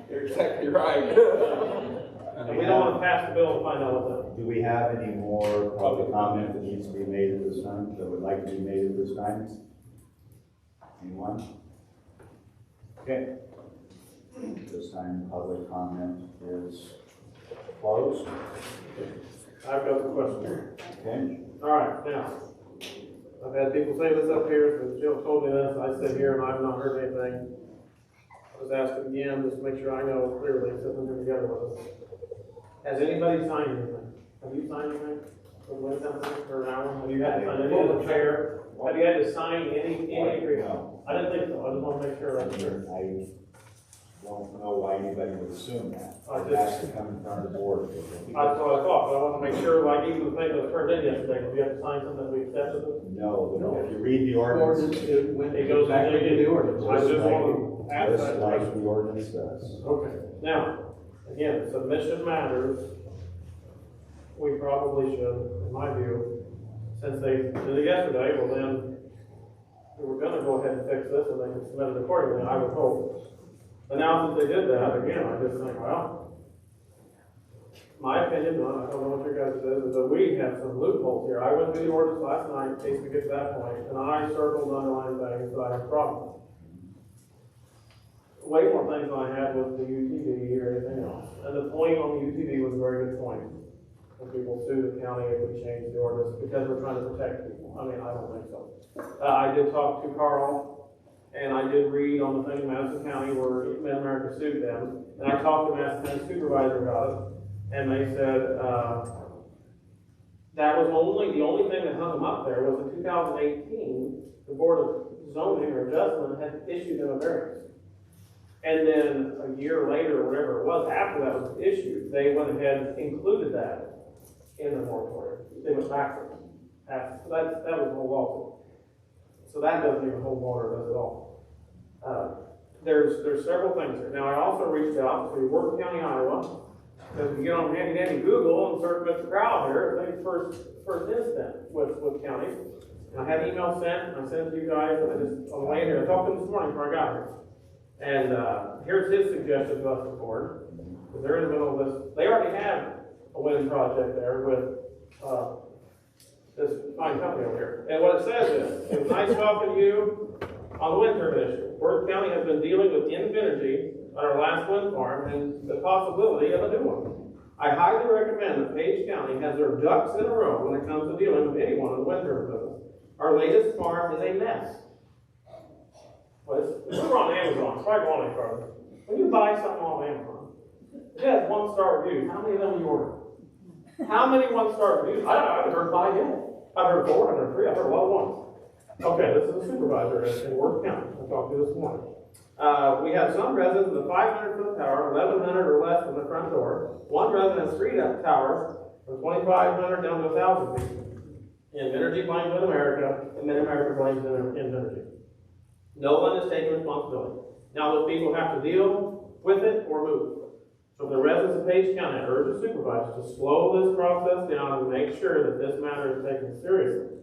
you're exactly right. And we don't want to pass the bill and find out what that. Do we have any more public comment that needs to be made at this time, that would like to be made at this time? Anyone? Okay. This time, public comment is closed. I've got the question here. Okay. All right, now, I've had people say this up here, so Jill told me this, I sit here and I've not heard anything. I was asked again, just to make sure I know clearly, sitting here together with us. Has anybody signed anything? Have you signed anything? Or Alan, have you had to sign any of the chair? Have you had to sign any agreement? No. I didn't think so, I just want to make sure that's sure. I don't know why anybody would assume that. I It has to come in front of the board. That's what I thought, but I want to make sure, like even the thing that was turned in yesterday, do we have to sign something that we accepted it? No, if you read the ordinance, It goes back into the ordinance. I just want to add just that. like the ordinance does. Okay, now, again, submission matters. We probably should, in my view, since they did it yesterday, well then, we were gonna go ahead and fix this and they can submit it accordingly, I would hope. But now since they did that, again, I just think, well, my opinion, I don't know what your guys' is that we have some loopholes here. I went through the ordinance last night in case we get to that point, and I circled and underlined things that I have problems. Way more things than I had with the UTV or anything else. And the point on the UTV was a very good point. And people sue the county if we change the ordinance because we're trying to protect people. I mean, I don't think so. I did talk to Carl, and I did read on the thing in Madison County where Mid-America sued them. And I talked to the Madison County supervisor about it, and they said that was the only thing that hung them up there was in 2018, the Board of Zoning or Adjustment had issued them a variance. And then a year later, or whatever it was, after that was issued, they went ahead and included that in the moratorium. They went backwards. So that was the whole lawsuit. So that doesn't even hold water, does it all. There's several things here. Now, I also reached out to Ward County, Iowa, because we get on handy Google and search Mr. Crowd here, I think first incident with counties. And I had an email sent, and I sent it to you guys, and I just, on the way in here, I talked to him this morning before I got here. And here's his suggestion to us, the board, because they're in the middle of this. They already have a wind project there with this fine company over here. And what it says is, it was nice talking to you on the wind turbine issue. Worth County has been dealing with Infinergy on our last wind farm and the possibility of a new one. I highly recommend that Page County has their ducks in a row when it comes to dealing with anyone in the wind turbine business. Our latest farm is a mess. Well, it's on Amazon. It's probably going any further. When you buy something on Amazon, it has 1-star reviews. How many of them you order? How many 1-star reviews? I haven't heard 5 yet. I've heard 4, I've heard 3, I've heard a lot of ones. Okay, this is a supervisor in Worth County, I talked to this morning. We have some residents with a 500-foot tower, 1,100 or less from the front door. One resident has 3 towers from 2,500 down to 1,000 feet. And Energy blames Mid-America, and Mid-America blames Energy. No one is taking responsibility. Now those people have to deal with it or move. So the residents of Page County, I urge the supervisors to slow this process down and make sure that this matter is taken seriously.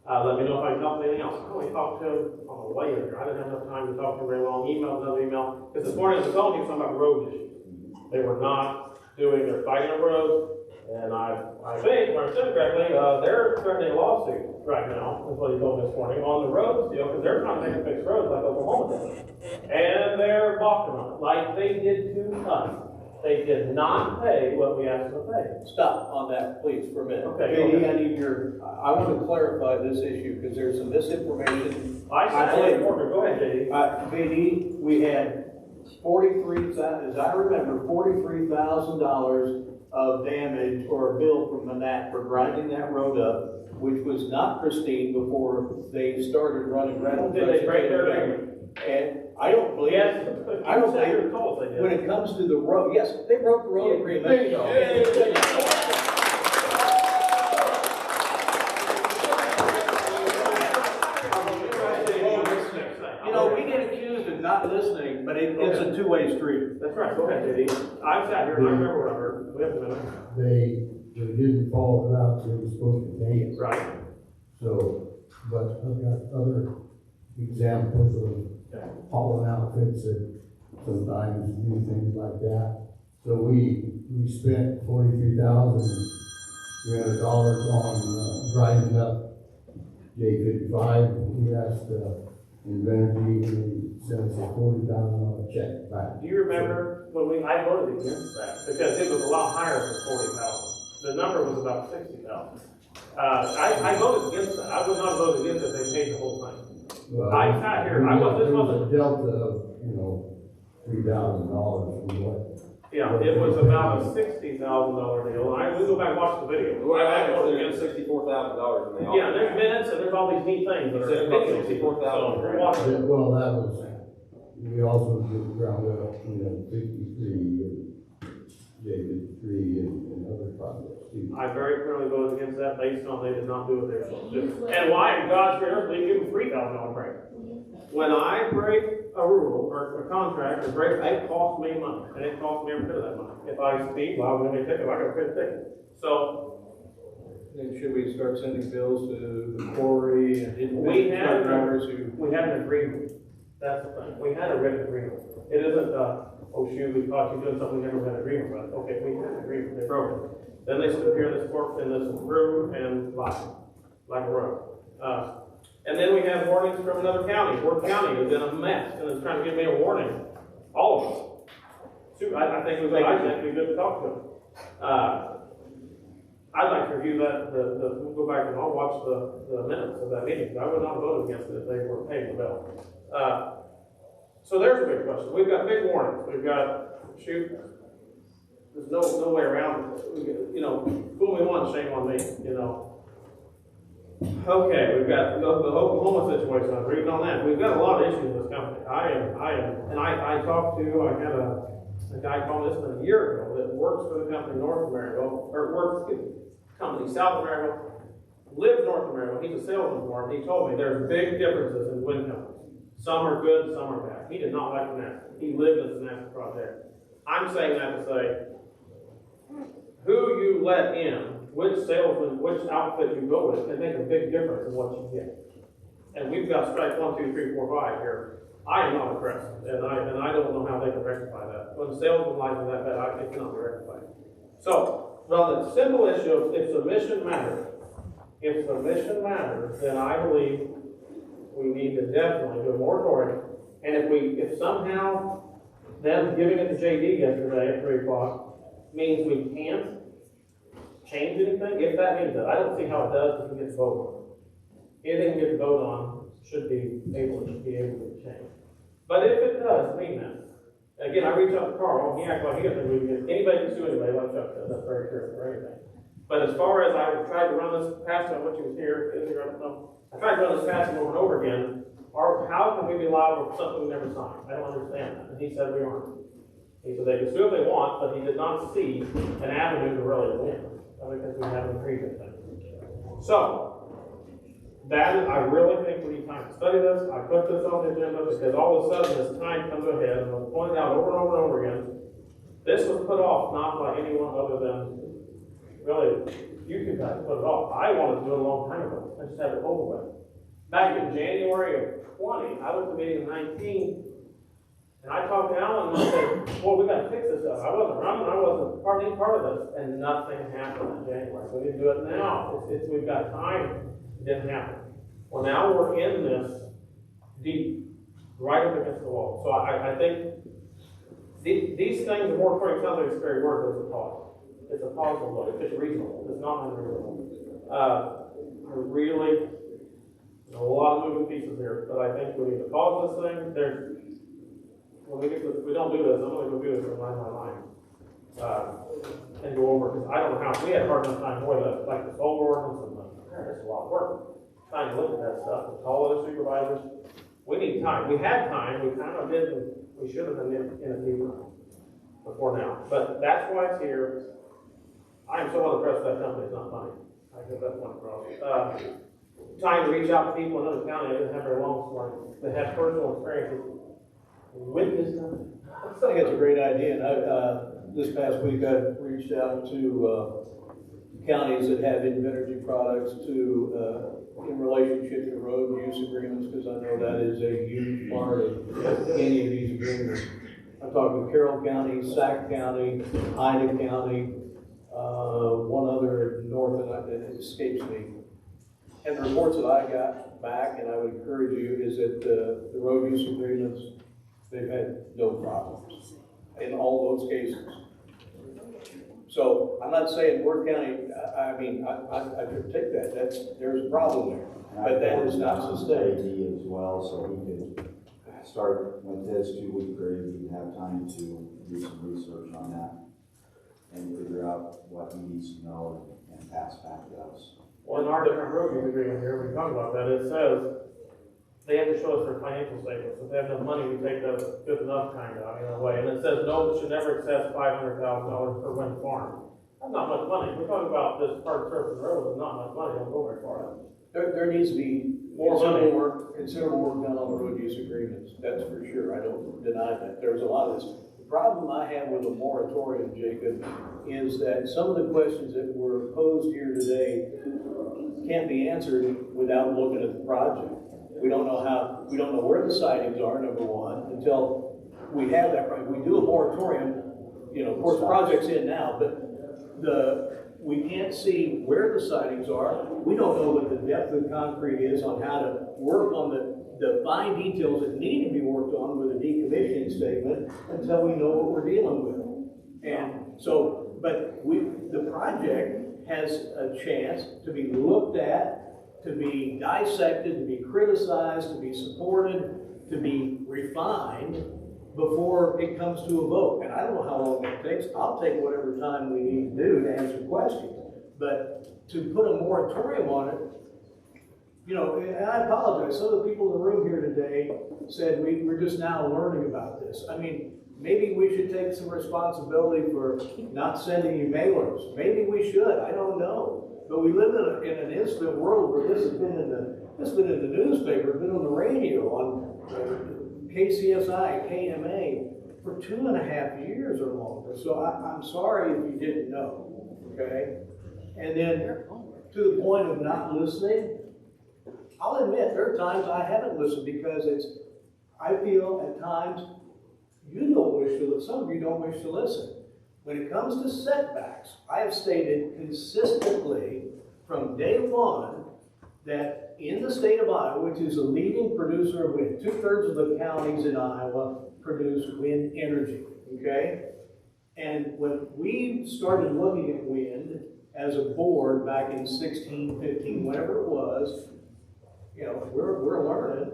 Let me know if I can help with anything else. I only talked to him on the way here. I didn't have enough time to talk to him very long. Emailed another email. Because this morning I was telling you something about road issues. They were not doing their fighting over roads. And I think, if I understood correctly, they're threatening a lawsuit right now, is what he told me this morning, on the roads deal, because they're trying to make a fixed roads like Oklahoma did. And they're balking on it, like they did to us. They did not pay what we asked them to pay. Stop on that, please, for a minute. Okay. JD, I need I want to clarify this issue, because there's some misinformation. I said, go ahead, JD. JD, we had as I remember, $43,000 of damage or a bill from Manat for grinding that road up, which was not pristine before they started running rental. Did they break their agreement? And I don't believe, Yes. I don't believe, when it comes to the road, yes, they broke the road agreement. There you go. You know, we get accused of not listening, but it's a two-way street. That's right, go ahead, JD. I sat here and I remember what I heard. Wait a minute. They didn't follow the route they were supposed to take. Right. So, but I've got other examples of hauling outfits that sometimes do things like that. So we spent $43,300 on grinding up J55. We asked Invenergy and sent us a $40,000 check back. Do you remember when I voted against that? Because it was a lot higher than 40,000. The number was about 60,000. I voted against that. I would not vote against it if they paid the whole thing. Well, I sat here, this wasn't. A delta of, $3,000 from what? Yeah, it was about a $60,000 deal. We go back and watch the video. Well, I voted there's against it. $64,000 in the Yeah, there's minutes and there's all these neat things that are in the video. So, we're watching. Well, that was, we also did ground up, 53, J53 and other projects too. I very clearly voted against that based on they did not do what they were supposed to do. And why in God's great earth did you give them $3,000 break? When I break a rule or a contract or break, it costs me money, and it costs me every bit of that money. If I speed, well, I'm going to get a ticket. I got to pay the ticket. So, Then should we start sending bills to the quarry and we had drivers who? We had an agreement. That's the thing. We had a written agreement. It isn't, oh shoot, we caught you doing something we never had an agreement with. Okay, we had an agreement. They broke it. Then they stood here in this room and lied like a road. And then we have warnings from another county. Worth County is in a mess and is trying to give me a warning. All of us. I think it would be good to talk to them. I'd like to review that. We'll go back and I'll watch the minutes of that meeting. I would not vote against it if they were paying the bill. So there's a big question. We've got big warnings. We've got there's no way around it. Fool me once, shame on me. Okay, we've got the Oklahoma situation. I was reading on that. We've got a lot of issues in this company. I talked to, I had a guy call this a year ago that works for the company North America, or works company South America, lives North America. He's a salesman for him. He told me there's big differences in wind companies. Some are good, some are bad. He did not like the NASA. He lived in the NASA project. I'm saying that to say, who you let in, which salesman, which outfit you go with, can make a big difference in what you get. And we've got strike 1, 2, 3, 4, 5 here. I am not impressed, and I don't know how they can rectify that. When salesman lies in that bad, it cannot be rectified. So, well, the simple issue of if submission matters, then I believe we need to definitely do a moratorium. And if somehow them giving it to JD yesterday at 3 o'clock means we can't change anything, if that means that, I don't see how it does if we get to vote on. Anything we get to vote on should be able to be changed. But if it does mean that, again, I reached out to Carl, he acted like he doesn't think we can, anybody can sue anybody like Chuck does, that's very true, or anything. But as far as I tried to run this past him, which he was here, I don't know. I tried to run this past him over and over again. How can we be liable for something we never signed? I don't understand that. And he said we aren't. He said they can sue if they want, but he did not see an avenue to really win, because we haven't agreed with them. So, that is, I really think we need time to study this. I put this on the agenda because all of a sudden this time comes ahead, and I was pointing out over and over and over again, this was put off not by anyone other than, really, you two guys put it off. I wanted to do it a long time ago. I just had it over with. Back in January of 20, I was at the meeting in 19, and I talked to Alan and I said, well, we gotta fix this up. I wasn't running, I wasn't part of this, and nothing happened in January. So we need to do it now. We've got time. It didn't happen. Well, now we're in this deep, right up against the wall. So I think these things, the moratorium sounds like a scary word, but it's a pause. It's a possible look. It's reasonable. It's not unreasonable. I really, there's a lot of moving pieces here, but I think we need to pause this thing. If we don't do this, I'm going to go do this in line by line. And go over, because I don't know how, we had a hard enough time with it, like the solar ordinance, and it's a lot of work. Trying to look at that stuff, and call other supervisors. We need time. We had time, we kind of didn't, we should have been in a deeper before now. But that's why it's here. I am so unimpressed with that company, it's not money. I get that point across. Trying to reach out to people in another county, I didn't have very long story. They have personal experiences with this company. I think it's a great idea, and this past week I reached out to counties that have energy products in relationship to road use agreements, because I know that is a huge part of any of these agreements. I'm talking Carroll County, Sac County, Ida County, one other north, and it escapes me. And the reports that I got back, and I would encourage you, is that the road use agreements, they've had no problems in all those cases. So I'm not saying Worth County, I mean, I could take that. There's a problem there, but that is not sustained. As well, so he could start with his 2-week period. He'd have time to do some research on that and figure out what he needs to know and pass back to us. Well, in our different road use agreement here, we talk about that, it says they have to show us their financial statements. If they have enough money, we take the good enough kind of, in a way. And it says no, it should never excess $500,000 per wind farm. That's not much money. We're talking about this hard surface road, and not much money, don't go very far. There needs to be More considerable work done on the road use agreements. That's for sure. I don't deny that. There's a lot of this. The problem I have with a moratorium, Jacob, is that some of the questions that were posed here today can't be answered without looking at the project. We don't know where the sightings are, number one, until we have that right. We do a moratorium, of course, the project's in now, but we can't see where the sightings are. We don't know what the depth of concrete is on how to work on the fine details that need to be worked on with a decommissioning statement until we know what we're dealing with. And so, but the project has a chance to be looked at, to be dissected, to be criticized, to be supported, to be refined before it comes to a vote. And I don't know how long it takes. I'll take whatever time we need to do to answer questions. But to put a moratorium on it, and I apologize, some of the people in the room here today said we're just now learning about this. I mean, maybe we should take some responsibility for not sending you mailers. Maybe we should, I don't know. But we live in an instant world where this has been in the newspaper, been on the radio, on KCSI, KMA, for 2.5 years or longer. So I'm sorry if you didn't know, okay? And then to the point of not listening, I'll admit there are times I haven't listened because I feel at times you don't wish to listen, some of you don't wish to listen. When it comes to setbacks, I have stated consistently from day one that in the state of Iowa, which is a leading producer of wind, 2/3 of the counties in Iowa produce wind energy, okay? And when we started looking at wind as a board back in 16, 15, whatever it was, we're learning.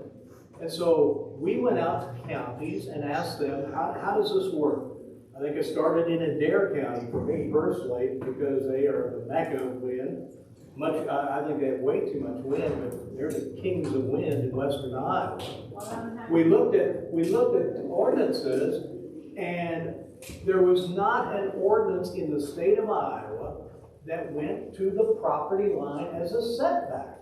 And so we went out to counties and asked them, how does this work? I think it started in Adair County for me personally, because they are the mecca of wind. I think they have way too much wind, but they're the kings of wind in western Iowa. We looked at the ordinances, and there was not an ordinance in the state of Iowa that went to the property line as a setback.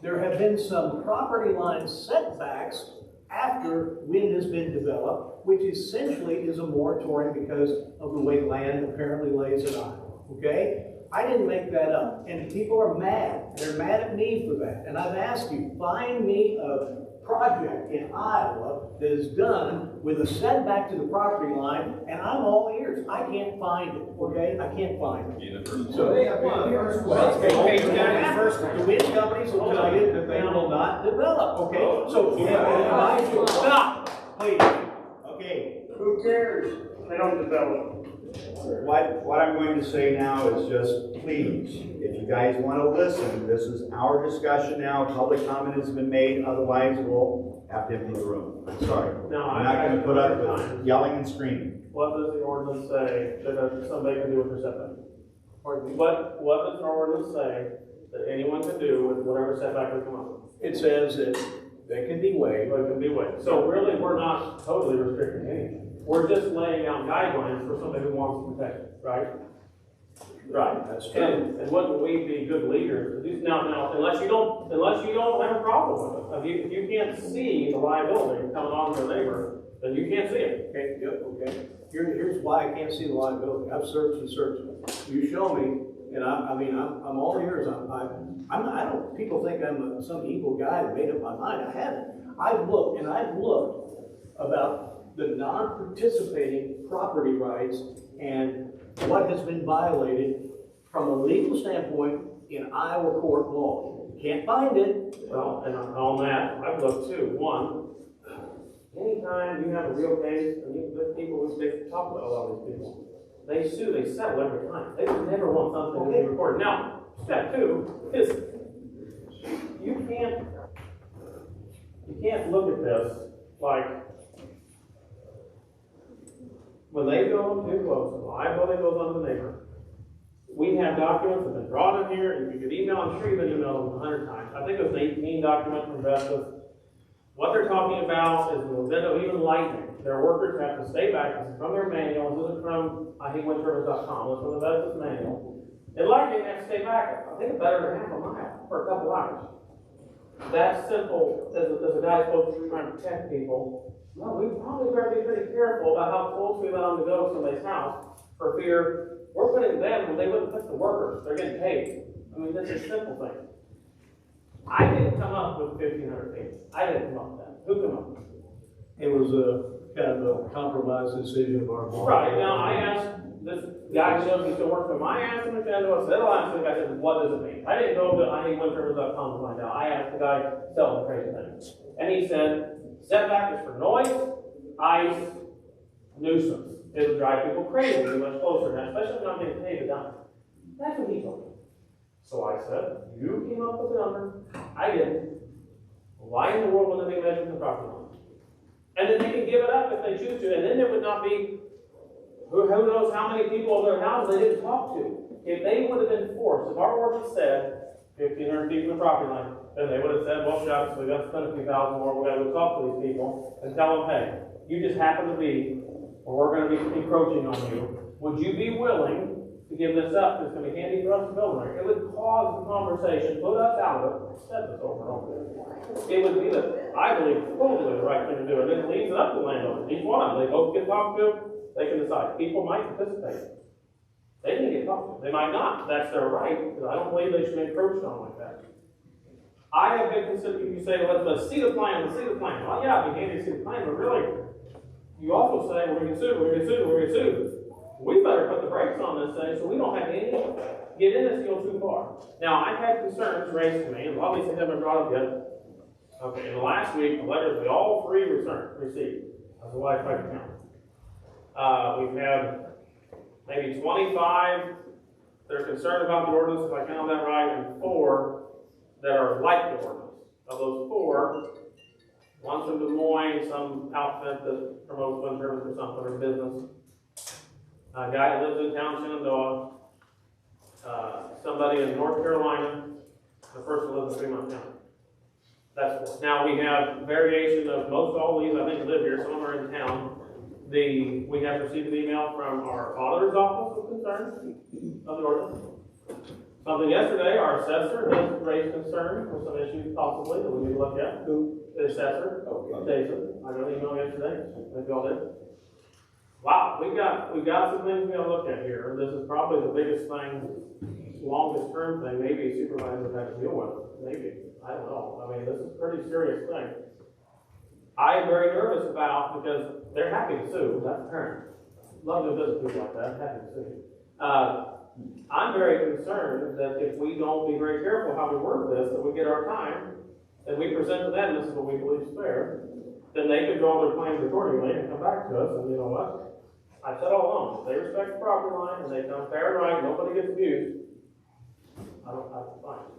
There have been some property line setbacks after wind has been developed, which essentially is a moratorium because of the way land apparently lays in Iowa, okay? I didn't make that up, and people are mad. They're mad at me for that. And I've asked you, find me a project in Iowa that is done with a setback to the property line, and I'm all ears. I can't find it, okay? I can't find it. So the wind companies will tell you that they will not develop, okay? So stop, please. Okay. Who cares? They don't develop. What I'm going to say now is just, please, if you guys want to listen, this is our discussion now. Public comment has been made, otherwise we'll have to empty the room. I'm sorry. No, I'm not going to put up with yelling and screaming. What does the ordinance say that somebody can do with their setback? What does the ordinance say that anyone can do with whatever setback they come up with? It says that they can be waived. But it can be waived. So really, we're not totally restricting anything. We're just laying out guidelines for somebody who wants to protect it, right? Right. That's true. And wouldn't we be good leaders? Now, unless you don't have a problem with it. If you can't see the liability coming on your neighbor, then you can't see it. Okay, yep, okay. Here's why I can't see the liability. I've searched and searched. You show me, and I'm all ears. I don't. People think I'm some evil guy that made up my mind. I haven't. I've looked about the non-participating property rights and what has been violated from a legal standpoint in Iowa court law. Can't find it. Well, and on that, I've looked too. One, anytime you have a real case, and there's people who talk about a lot of these people, they sue, they settle every time. They would never want something to be recorded. Now, step two is you can't look at this like when they go too close, the liability goes on the neighbor. We have documents that have been brought in here, and you could email, I'm sure you've been emailed them 100 times. I think it was an 18 document from Vestas. What they're talking about is the event of even lightning. Their workers have to stay back. This is from their manual. This is from IHateWindTurbines.com. This is from the Vestas manual. And lightning, they have to stay back, I think, better than half a mile for a couple hours. That simple, as a guy supposed to be trying to protect people. Well, we probably better be pretty careful about how close we let them to go to somebody's house for fear we're putting them when they wouldn't put the workers. They're getting paid. I mean, that's a simple thing. I didn't come up with 1,500 feet. I didn't come up with that. Who came up with it? It was a kind of a compromise decision of our board. Right. Now, I asked this guy who knows he still works for him. I asked him if I said, I said, what does it mean? I didn't go to IHateWindTurbines.com to find out. I asked the guy selling the crazy thing. And he said, setback is for noise, ice, nuisance. It would drive people crazy to be much closer, now, especially when I'm getting paid to dime. That's what he told me. So I said, you came up with the number, I didn't. Why in the world would they be measuring the property line? And then they can give it up if they choose to, and then there would not be who knows how many people in their house they didn't talk to. If they would have been forced, if our ordinance said 1,500 feet from the property line, then they would have said, well, shucks, we got to spend a few thousand more, we got to go talk to these people and tell them, hey, you just happen to be, or we're going to be encroaching on you. Would you be willing to give this up? It's going to be handy for us to build right. It would cause the conversation, put us out of it. I've said this over and over again. It would be I believe, totally the right thing to do. And it leaves it up to the landowners. Each one of them, they both get talked to, they can decide. People might participate. They didn't get talked to. They might not. That's their right, because I don't believe they should be encroached on like that. I have been considering, you say, let's see the plan, let's see the plan. Well, yeah, it'd be handy to see the plan, but really, you also say, we're going to sue, we're going to sue, we're going to sue. We better put the brakes on this thing so we don't have any get in this go too far. Now, I've had concerns raised to me, and a lot of these things haven't been brought up yet. Okay, in the last week, the letters we all three received. That's what I tried to count. We've had maybe 25 that are concerned about the ordinance, if I count that right, and 4 that are like the ordinance. Of those 4, one's from Des Moines, some outfit that promotes wind turbines or something, or business. A guy that lives in town, Shenandoah, somebody in North Carolina, the person lives in Fremont County. That's four. Now, we have variation of most all these, I think, live here, some of them are in town. We have received an email from our auditor's office with concerns of the ordinance. Something yesterday, our assessor has raised concern with some issues possibly that we need to look at. Who? The assessor. Okay. Jason. I got an email yesterday. Maybe y'all did. Wow, we got some things we gotta look at here. This is probably the biggest thing, longest term thing, maybe supervisors have to deal with. Maybe. I don't know. I mean, this is a pretty serious thing. I'm very nervous about, because they're happy to sue, that's apparent. Love doing business with people like that, happy to sue. I'm very concerned that if we don't be very careful how we word this, that we get our time, and we present to them, this is what we believe is fair, then they could draw their claims accordingly and come back to us, and you know what? I said all along, if they respect the property line, and they come fair and right, nobody gets abused, I'm fine.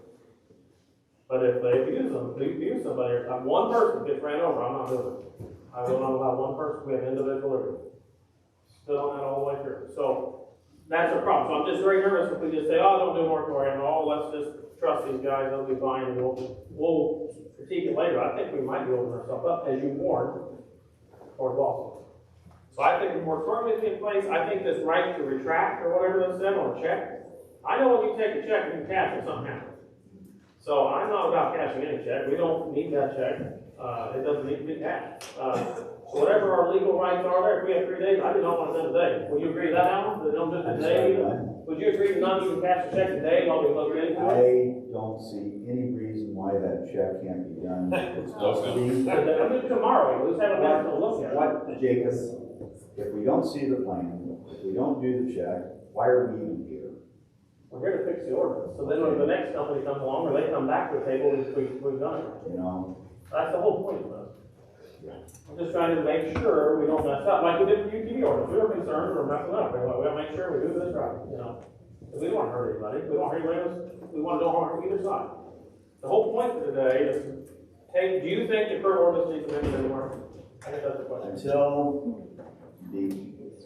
But if they abuse somebody, if one person gets ran over, I'm not doing it. I will not allow one person, we have individual liberty. Stood on that all the way through. So, that's a problem. So I'm just very nervous if we just say, oh, don't do a moratorium, oh, let's just trust these guys, they'll be fine, and we'll critique it later. I think we might be opening ourselves up, as you warned, or lawsuits. So I think the moratorium is in place. I think this right to retract, or whatever this said on a check. I know when you take a check, you can cash it, something happens. So I'm not about cashing any check. We don't need that check. It doesn't need to be cashed. So whatever our legal rights are there, if we have 3 days, I do not want to send a day. Would you agree to that, Alan? That don't just a day? Would you agree to not even cash a check a day while we look into it? I don't see any reason why that check can't be done. It's supposed to be. I mean, tomorrow, let's have a minute to look at it. What, Jacob, if we don't see the plan, if we don't do the check, why are we even here? We're here to fix the ordinance. So then when the next company comes along, or they come back to the table, we've done it. You know? That's the whole point of this. I'm just trying to make sure we don't mess up, like we did with the UTV ordinance. We were concerned we were messing up. We gotta make sure we do this right, you know? We don't want to hurt anybody. We don't hurt anybody. We want to don't harm either side. The whole point of today is do you think the current ordinance needs amended anymore? I guess that's the question.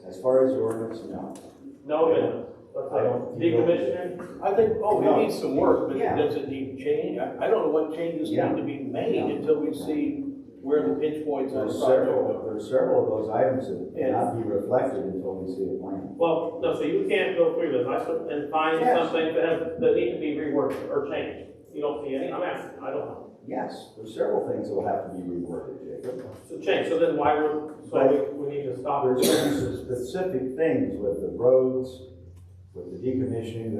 As far as the ordinance, no. No amendments. I don't. Decommissioning? I think, it needs some work, but does it need change? I don't know what changes need to be made until we see where the pinch points are. There's several of those items that cannot be reflected until we see a plan. Well, no, so you can't go through this and find something that need to be reworked or changed. You don't see any? I'm asking. I don't know. Yes, there's several things that will have to be reworked, Jacob. So change. So then we need to stop. There's some specific things with the roads, with the decommissioning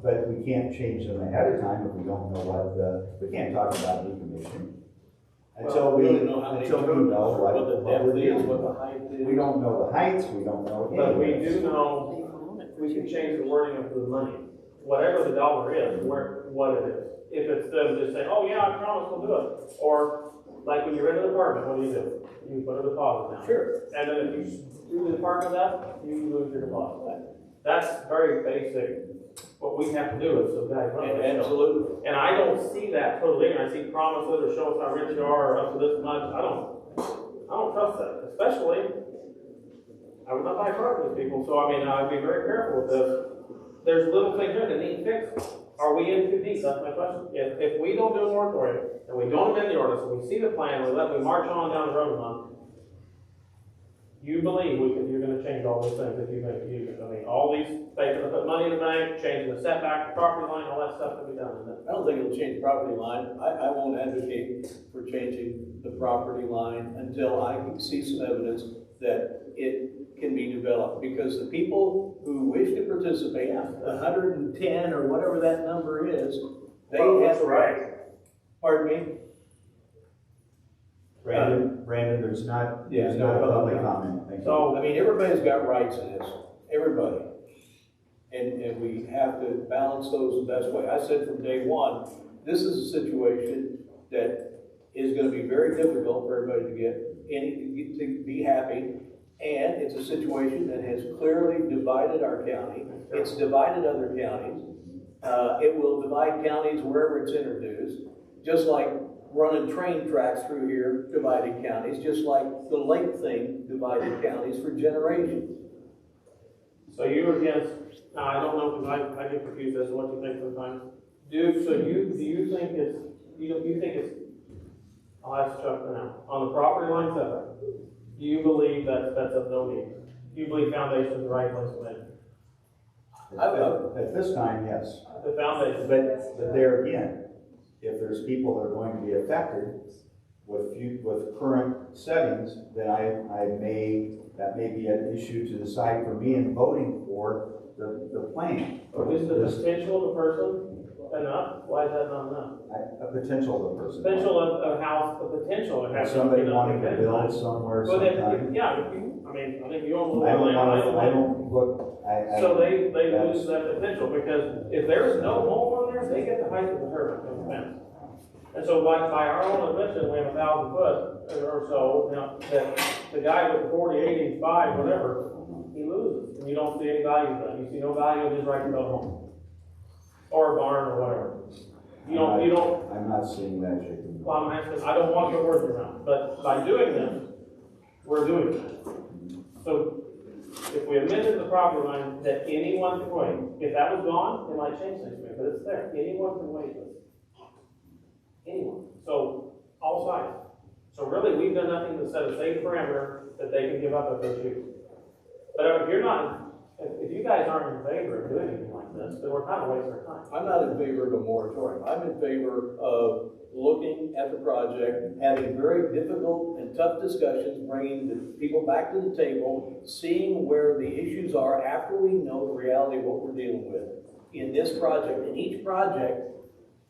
but we can't change them ahead of time if we don't know we can't talk about decommissioning. Until we know what the depth is, what the height is. We don't know the heights, we don't know. But we do know we can change the wording of the money. Whatever the dollar is, what it is. If it's them just saying, oh yeah, I promise we'll do it. Or like when you rent an apartment, what do? You put a deposit down. Sure. And then if you do the apartment up, you lose your deposit. That's very basic. What we have to do is so guys run it. Absolutely. And I don't see that totally. And I see promises or show us how rich you are or up to this much. I don't trust that. Especially, I would not buy property with people. So I mean, I'd be very careful with this. There's little things here that need fixed. Are we in too deep? That's my question. If we don't do a moratorium and we don't amend the ordinance and we see the plan, we march on down the road a month. You believe you're going to change all those things if you make it use it. I mean, all these, they're going to put money in the bank, changing the setback, the property line, all that stuff can be done, isn't it? I don't think it'll change the property line. I won't advocate for changing the property line until I can see some evidence that it can be developed. Because the people who wish to participate, 110 or whatever that number is, they have the right. Pardon me? Brandon, there's not a public comment. So, I mean, everybody's got rights in this. Everybody. And we have to balance those the best way. I said from day one, this is a situation that is going to be very difficult for everybody to be happy. And it's a situation that has clearly divided our county. It's divided other counties. It will divide counties wherever it's introduced. Just like running train tracks through here divided counties, just like the lake thing divided counties for generations. So you're against, now I don't know, because I get confused as to what you think sometimes. Do you think it's, you think it's, I'll ask Chuck now, on the property line setback, do you believe that's of no need? Do you believe foundation is the right place to make? At this time, yes. The foundation. But there again, if there's people that are going to be affected with current settings, then that may be an issue to decide for me in voting for the plan. Is the potential of the person enough? Why is that not enough? A potential of the person. Potential of a house, the potential of having. Somebody wanting to build somewhere sometime. Yeah, I think you don't. I don't look. So they lose that potential, because if there's no home on there, they get the height of the turbine of the fence. And so by our own admission, we have 1,000 foot or so, that the guy with 40, 85, whatever, he loses. And you don't see any value in that. You see no value in his right to build a home. Or a barn or whatever. You don't. I'm not seeing that chicken. Well, I'm asking, I don't want your words around, but by doing this, we're doing it. So if we amended the property line that anyone can waive, if that was gone, it might change things, but it's there. Anyone can waive this. Anyone. So all sides. So really, we've done nothing to set a safe parameter that they can give up if they choose. But if you guys aren't in favor of doing anything like this, then we're kind of wasting our time. I'm not in favor of a moratorium. I'm in favor of looking at the project, having very difficult and tough discussions, bringing the people back to the table, seeing where the issues are after we know the reality of what we're dealing with in this project. In each project,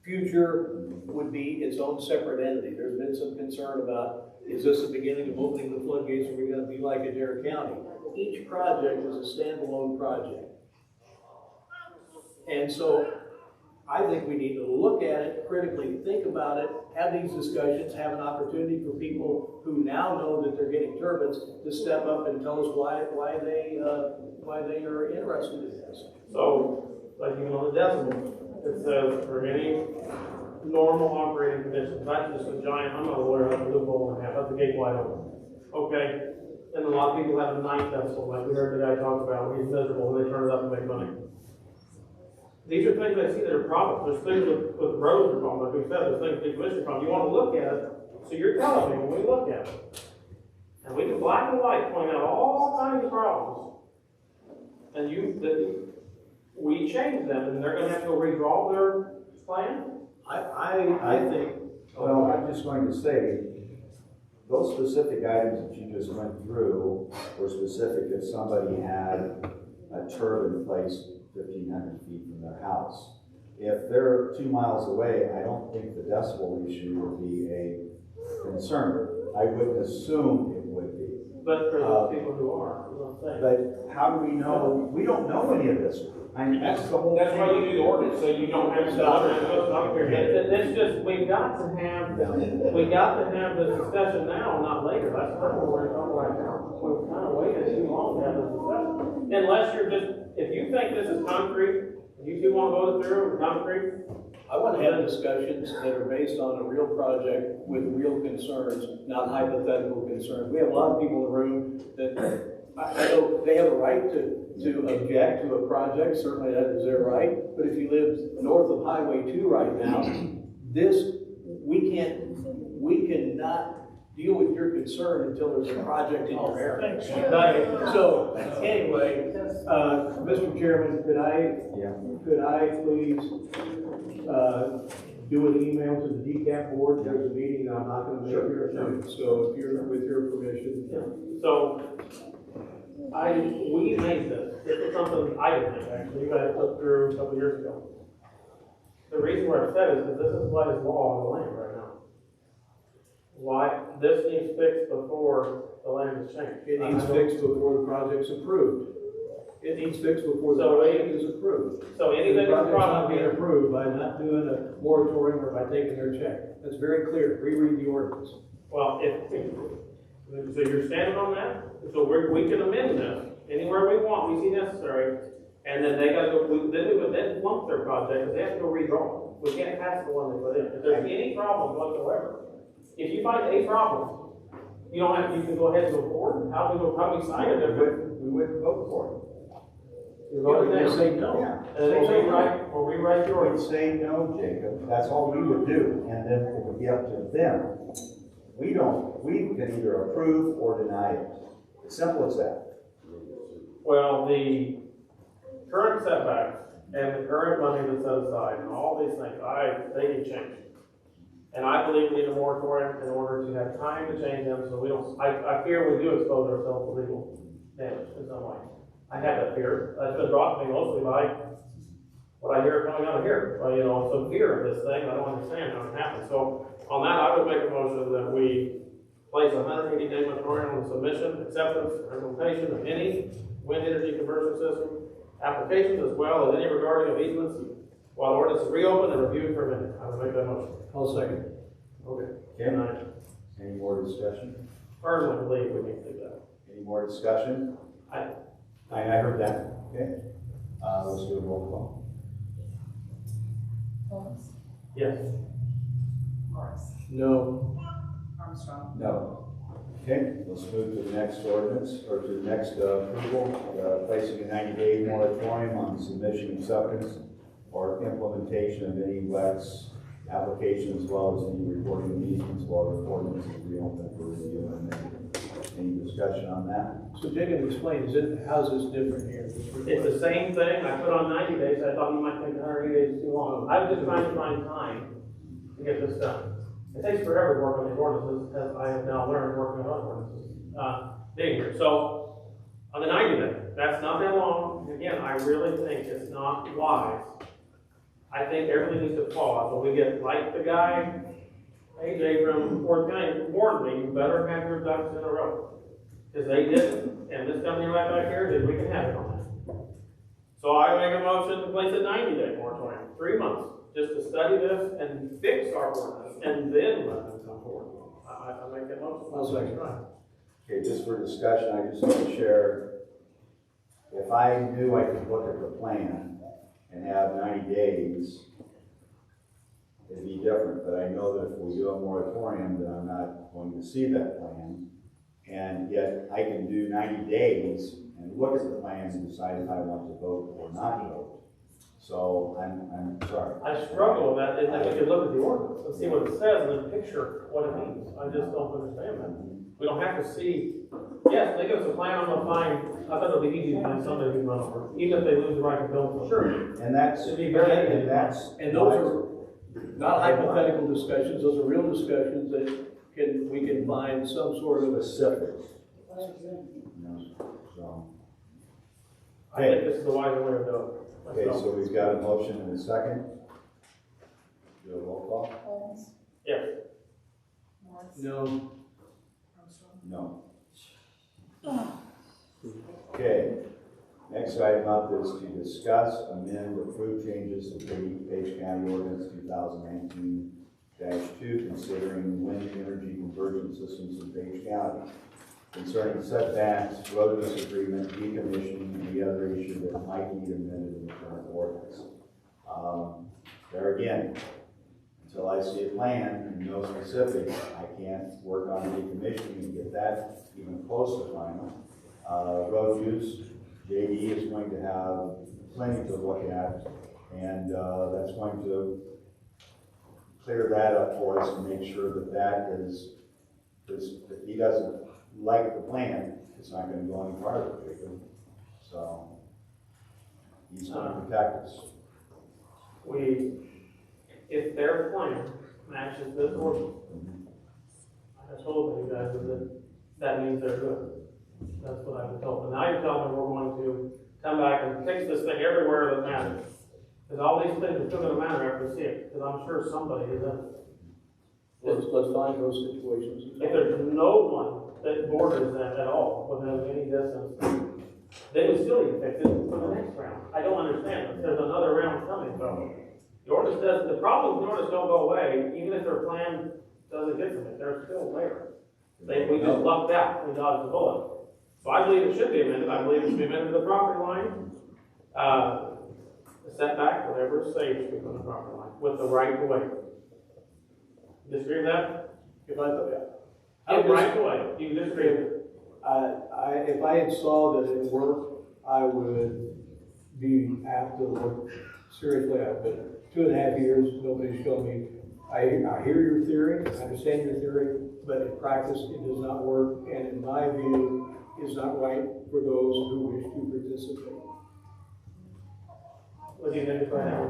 future would be its own separate entity. There's been some concern about, is this the beginning of opening the floodgates? Are we going to be like Adair County? Each project is a standalone project. And so I think we need to look at it critically, think about it, have these discussions, have an opportunity for people who now know that they're getting turbines to step up and tell us why they are interested in this. So, like even on the decimal, it says for any normal operating conditions, that's just a giant, I'm not aware of a loophole and a half, that's a gate wide open. Okay, and a lot of people have a 9 decimal, like we heard the guy talk about, when he's miserable, when they turn it up and make money. These are things I see that are problems. There's things with roads are problems, like we said, there's things with decommissioning problems. You want to look at it, so you're telling me when we look at it, and we can black and white point out all kinds of problems, and we change them, and they're going to have to go redraw their plan? I think. Well, I'm just going to say, those specific items that you just went through were specific if somebody had a turbine placed 1,500 feet from their house. If they're 2 miles away, I don't think the decibel issue would be a concern. I wouldn't assume it would be. But for those people who are, is what I'm saying. But how do we know? We don't know any of this. I mean, that's the whole. That's why you do the ordinance, so you don't have to stop here. It's just, we got to have this discussion now, not later. That's kind of what we're talking about now. We've kind of waited too long to have this discussion. Unless you're if you think this is concrete, you two want to vote it through with concrete? I want to have discussions that are based on a real project with real concerns, not hypothetical concerns. We have a lot of people in the room that I know they have a right to object to a project, certainly that is their right, but if you live north of Highway 2 right now, we cannot deal with your concern until there's a project in your area. So, anyway, Mr. Chairman, could I please do an email to the DCAP board? There's a meeting I'm not going to make here. So if you're, with your permission. So, we made this. This is something I didn't make, actually. You guys looked through a couple years ago. The reason we're upset is that this is what is law on the land right now. Why? This needs fixed before the land is changed. It needs fixed before the project's approved. It needs fixed before the project is approved. So anything that's not being approved by not doing a moratorium or by taking their check. That's very clear. Reread the ordinance. Well, so you're standing on that? So we can amend this anywhere we want, we see necessary, and then they got to go. Then we would then flunk their project because they have to go redraw. We can't pass the one they put in. If there's any problems whatsoever, if you find a problem, you don't have. You can go ahead and go forward. How do we sign it? We wouldn't vote for it. You vote it down. Say no. Yeah. And then we'll rewrite the We'd ordinance. say no, Jacob, that's all we would do, and then it would be up to them. We can either approve or deny it. It's simple as that. Well, the current setbacks and the current money that's set aside and all these things, they need change. And I believe we need a moratorium in order to have time to change them, so we don't, I fear we do expose ourselves to legal damage in some way. I have that fear. That's been brought to me mostly by what I hear coming out of here. But, you know, some fear of this thing, I don't understand how it happens. So on that, I would make a motion that we place a 180-day moratorium on the submission, acceptance, and implementation of any wind energy conversion system applications, as well as any regarding of easements, while the ordinance is reopened and reviewed for a minute. I would make that motion. I'll second. Okay. Okay. Any more discussion? Firmly believe we need to do that. Any more discussion? I heard that. Okay. Let's do a roll call. Yes. No. No. Okay, let's move to the next ordinance, or to the next approval, placing a 90-day moratorium on submission, acceptance, or implementation of any WECS application, as well as any recording of easements while the ordinance is reopened for review and amending. Any discussion on that? So Jacob, explain, how's this different here? It's the same thing. I put on 90 days. I thought you might think 180 days is too long. I was just trying to find time to get this done. It takes forever to work on these ordinances, as I have now learned working on other ordinances, being here. So, on the 90 day, that's not that long. Again, I really think it's not wise. I think everything needs to fall out. So we get, like the guy, AJ from Fort County warned me, you better have your ducks in a row. Because they didn't, and this company right back here did, we can have it on that. So I make a motion to place a 90-day moratorium, 3 months, just to study this and fix our ordinance, and then let them come forward. I make that motion. I'll second. Okay, just for discussion, I just want to share, if I knew I could look at the plan and have 90 days, it'd be different, but I know that if we do a moratorium, then I'm not going to see that plan. And yet I can do 90 days and look at the plans and decide if I want to vote or not vote. So I'm sorry. I struggle with that, and then we could look at the ordinance and see what it says and then picture what it means. I just don't understand that. We don't have to see, yes, they give us a plan, I'm gonna find, I thought it'd be easy to find somebody who can run over, even if they lose the right to build. Sure. And that's, It'd be very easy. And those are not hypothetical discussions, those are real discussions that we can find some sort of specific. So. I think this is the wiser way of doing it. Okay, so we've got a motion and a second. Do a roll call? Yes. No. No. Okay, next item up is to discuss, amend, approve changes to Page County Ordinance 2019-2 considering wind energy conversion systems in Page County, concerning setbacks, road disagreement, decommissioning, and the other issue that might need amended in the current ordinance. There again, until I see a plan and no specifics, I can't work on decommissioning and get that even close to final. Road use, JD is going to have plenty to look at, and that's going to clear that up for us and make sure that that is, because if he doesn't like the plan, it's not going to go any farther, Jacob. So he's going to protect us. If their plan matches this ordinance, I told you guys that means they're good. That's what I've been told. But now you're telling me we're going to come back and fix this thing everywhere that matters. Because all these things are still going to matter after we see it. Because I'm sure somebody is in it. Let's find those situations. If there's no one that borders that at all within any distance, they would still need to fix it for the next round. I don't understand this. There's another round coming, so. The ordinance does, the problems with the ordinance don't go away, even if their plan doesn't get to it, they're still there. We just lucked out, we dodged the bullet. So I believe it should be amended. I believe it should be amended to the property line, the setback, whatever is safe between the property line, with the right of way. Disagree with that? If I thought, Yeah, right of way. You disagree with it? if I had saw that it worked, I would be apt to look seriously at it. But 2.5 years, nobody's shown me. I hear your theory, I understand your theory, but in practice, it does not work, and in my view, is not right for those who wish to participate. What do you think right now?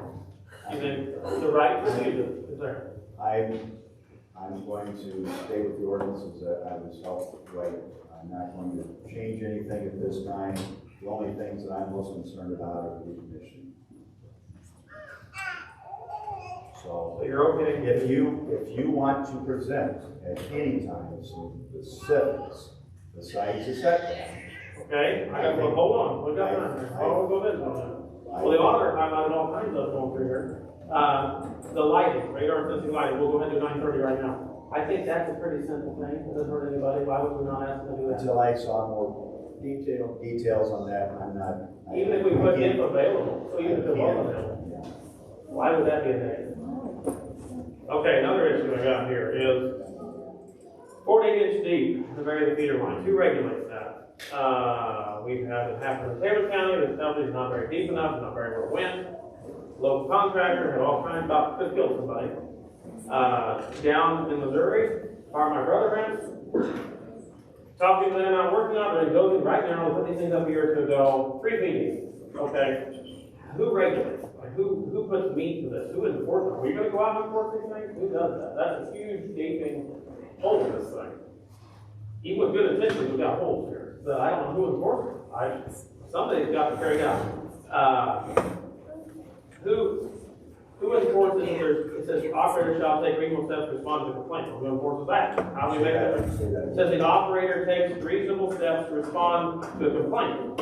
You think the right procedure is there? I'm going to stay with the ordinances that I was helped write. I'm not going to change anything at this time. The only things that I'm most concerned about are the decommissioning. So you're okay? If you want to present at any time some specifics besides the setback. Okay, hold on, we got time. I'll go ahead on that. Well, the auditor highlighted all kinds of going through here. The lighting, radar sensing lighting, we'll go ahead and do 9:30 right now. I think that's a pretty simple thing. It doesn't hurt anybody. Why would we not ask them to do that? Until I saw more details on that, I'm not. Even if we put if available, so even if it wasn't available, why would that be a negative? Okay, another issue I got here is 48-inch deep, the very feeder line. Who regulates that? We've had it happen in Taylor County. The penalty is not very deep enough, not very well went. Local contractor had all kinds of could kill somebody. Down in Missouri, part of my brother rents. Talking to them, I'm working on it, they're building right now, we put these things up here to go 3 feet deep. Okay, who regulates? Like who puts meat to this? Who enforces it? Are we going to go out and enforce these things? Who does that? That's a huge gaping hole in this thing. Even with good intentions, we've got holes here. But I don't know who enforces it. Somebody's got to carry it out. Who enforces it says operator shall take reasonable steps to respond to the complaint. Who enforces that? How do we make that? It says the operator takes reasonable steps to respond to a complaint.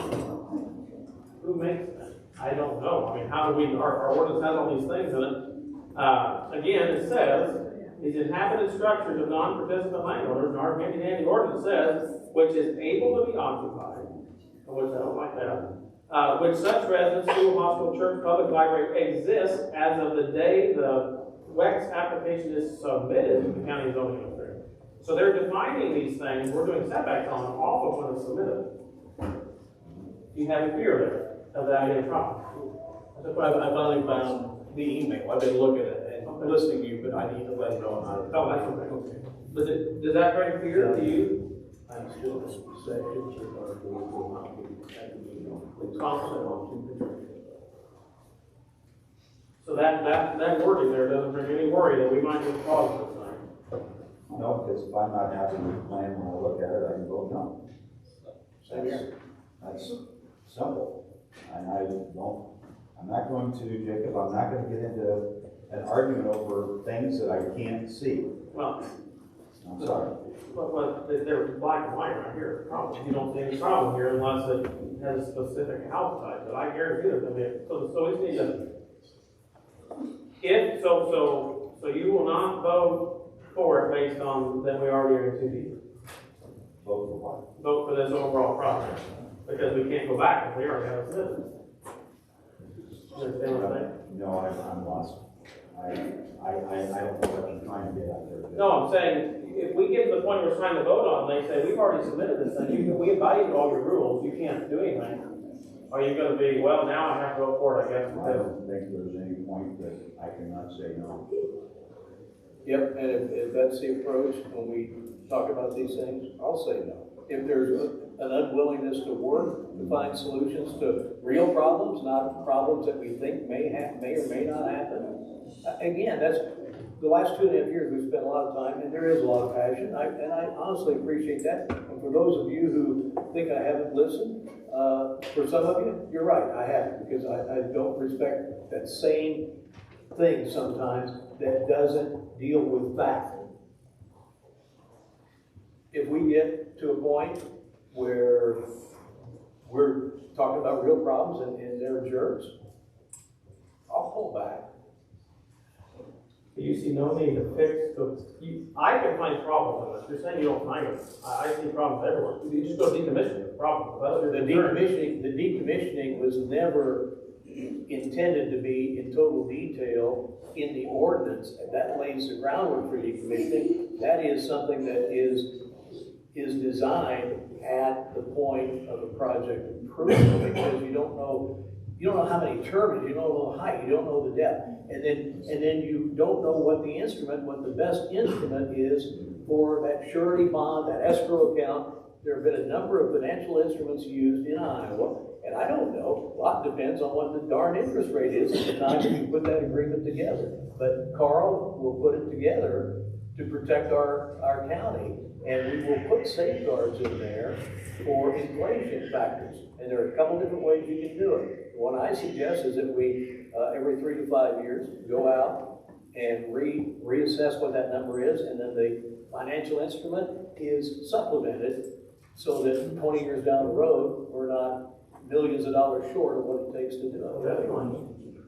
Who makes that? I don't know. I mean, how do we, our ordinance has all these things in it. Again, it says, these inhabited structures of non-participant landowners, and our handy ordinance says, which is able to be occupied, which I don't like that, which such residence, school, hospital, church, public library exists as of the day the WECS application is submitted to the county zoning administrator. So they're defining these things, we're doing setbacks on them off of when it's submitted. Do you have a fear of that being a problem? I finally found the email. I've been looking at it and listening to you, but I need to let them know how to. Oh, that's okay. Does that bring fear to you? I'm still sections are So that wording there doesn't bring any worry that we might just cause this thing. No, because if I'm not happy with the plan when I look at it, I can vote no. Same here. That's simple. And I'm not going to, Jacob, I'm not going to get into an argument over things that I can't see. Well, I'm sorry. But they're black and white right here. Problem. You don't see any problem here unless it has a specific house type. But I guarantee there's going to be. So we need to. If so you will not vote for it based on that we already are in too deep. Vote for what? Vote for this overall project because we can't go back if we already have a citizen. You understand what I'm saying? No, I'm lost. I don't know what you're trying to get out there. No, I'm saying, if we get to the point where we're trying to vote on, they say, we've already submitted this thing, we invited all your rules, you can't do anything. Are you gonna be, well, now I have to vote for it, I guess? I don't think there's any point that I cannot say no. Yep, and if that's the approach when we talk about these things, I'll say no. If there's an unwillingness to work, to find solutions to real problems, not problems that we think may or may not happen. Again, that's the last 2.5 years we've spent a lot of time, and there is a lot of passion, and I honestly appreciate that. And for those of you who think I haven't listened, for some of you, you're right, I haven't, because I don't respect that same thing sometimes that doesn't deal with fact. If we get to a point where we're talking about real problems and they're jerks, I'll pull back. You see no need to fix I can find problems in this. You're saying you don't find them. I see problems everywhere. You just go decommission the problem. The decommissioning was never intended to be in total detail in the ordinance. That lays the groundwork for decommissioning. That is something that is designed at the point of the project approval, because you don't know You don't know how many turbines, you don't know the height, you don't know the depth. And then you don't know what the best instrument is for that surety bond, that escrow account. There have been a number of financial instruments used in Iowa, and I don't know, a lot depends on what the darn interest rate is at the time we put that agreement together. But Carl will put it together to protect our county, and we will put safeguards in there for inflation factors. And there are a couple different ways you can do it. One I suggest is that we, every 3 to 5 years, go out and reassess what that number is, and then the financial instrument is supplemented so that 20 years down the road, we're not millions of dollars short of what it takes to do it. That's fine.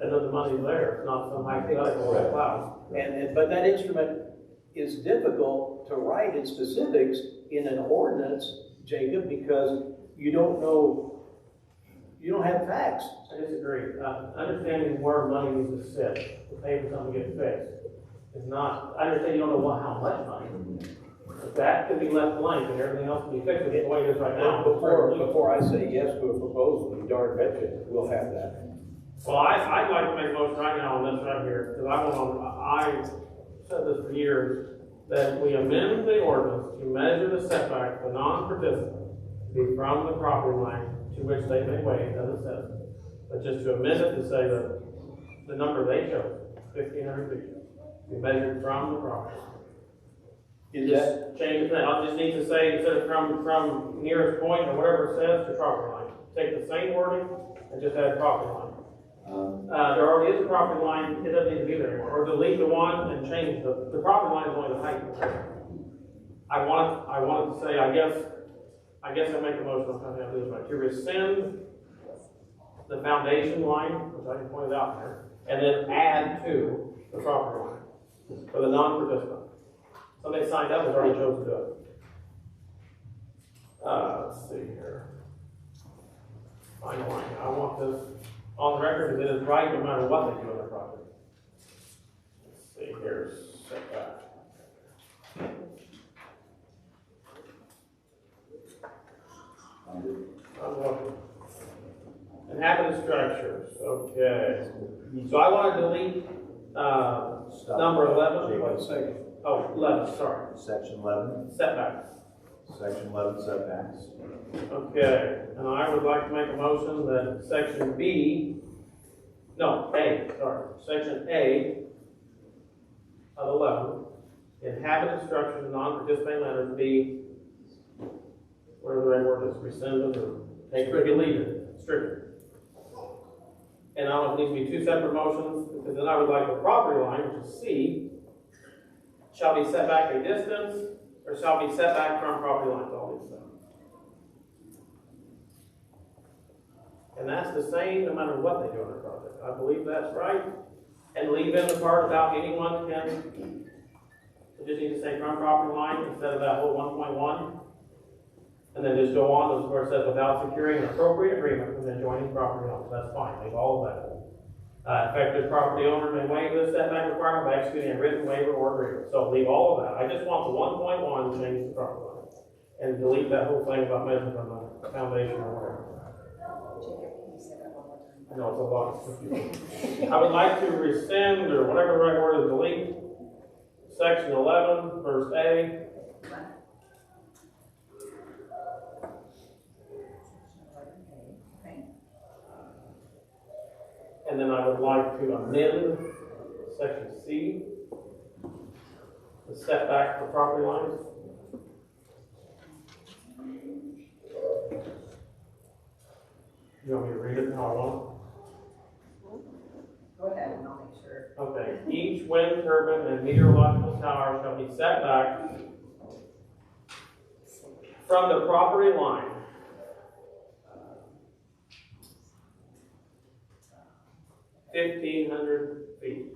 And then the money's there, it's not some hypothetical red cloud. But that instrument is difficult to write in specifics in an ordinance, Jacob, because you don't know, you don't have facts. I disagree. Understanding where money needs to sit to pay for something to get fixed is not, I understand you don't know how much money. But that could be left blank and everything else can be fixed the way it is right now. Before I say yes to a proposal, you darn betcha we'll have that. Well, I'd like to make a motion right now on this right here, because I said this for years, that we amend the ordinance to measure the setback for non-participant to be from the property line to which they may waive, as it says. But just to amend it to say that the number they chose, 1,500 feet, be measured from the property. Is Just change the thing. I'll just need to say, instead of from nearest point or whatever it says, to property line. Take the same wording and just add property line. There already is a property line, it doesn't need to be there anymore. Or delete the one and change the property line is only the height. I wanted to say, I guess I make a motion, I'm trying to do this right, to rescind the foundation line, which I can point it out there, and then add to the property line for the non-participant. Somebody signed up and already chose to do it. Let's see here. Final line. I want this on the record because it is right no matter what they do on their project. Let's see, here's setback. Inhabited structures, okay. So I want to delete number 11. Wait a second. Oh, 11, sorry. Section 11. Setbacks. Section 11, setbacks. Okay, and I would like to make a motion that section section A of 11, inhabited structures and non-participating lands be, whatever the right word is, rescinded or deleted, stricken. And I don't know if it needs to be two separate motions, because then I would like the property line, which is C, shall be set back a distance, or shall be set back from property lines, all these things. And that's the same no matter what they do on their project. I believe that's right. And leave in the part about anyone can, we just need to say from property line instead of that whole 1.1. And then just go on, where it says without securing an appropriate agreement with the adjoining property owners. That's fine, leave all of that. Affected property owner may waive the setback requirement by executing a written waiver or agreement. So leave all of that. I just want the 1.1 changed to property line. And delete that whole thing about measuring from the foundation or whatever. I know it's a lot. I would like to rescind, or whatever the right word is, delete section 11, verse A. And then I would like to amend section C, the setback for property lines. You want me to read it how I want Go ahead and I'll make sure. it? Okay. Each wind turbine and meteorological tower shall be set back from the property line 1,500 feet.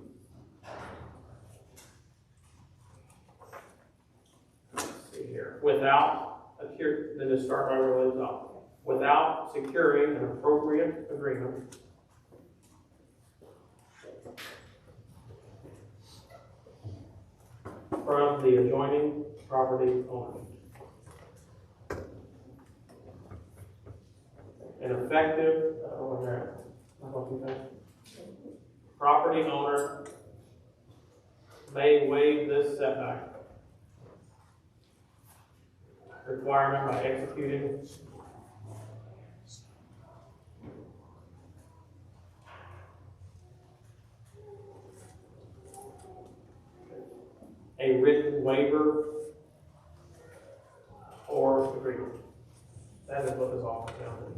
Let's see here. Without, then just start right where it leaves off. Without securing an appropriate agreement from the adjoining property owner. An effective, How about you guys? Property owner may waive this setback requirement by executing a written waiver or agreement. That is what this office now is.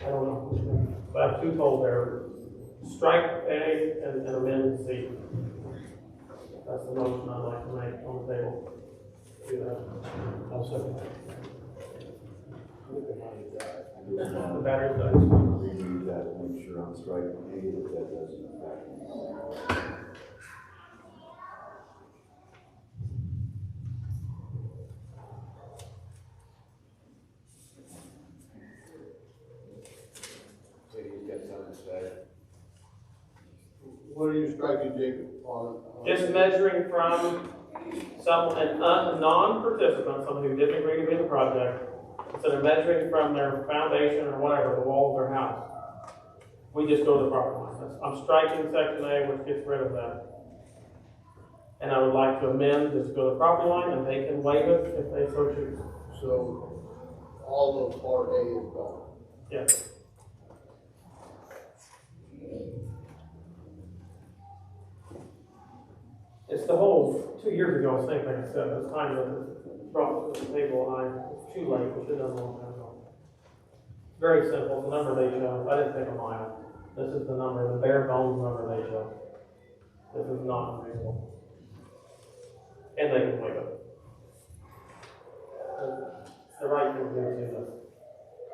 I don't know, but I'm twofold there. Strike A and amend C. That's the motion I'd like to make on the table. Do that. I'll second that. The battery dies. Reread that to make sure I'm striking A, that doesn't affect me. What are you striking, Jacob, on? Just measuring from a non-participant, someone who didn't agree to be in the project, instead of measuring from their foundation or whatever, the wall of their house. We just go to the property line. I'm striking section A, which gets rid of that. And I would like to amend, just go to the property line, and they can waive it if they so choose. So, all of part A is gone. Yes. It's the whole, 2 years ago, same thing I said, it's time to brought to the table, and it's too late, we should have done it a long time ago. Very simple, the number they show, I didn't take a mile. This is the number, the bare bones number they show. This is not unreasonable. And they can waive it. It's the right thing to do this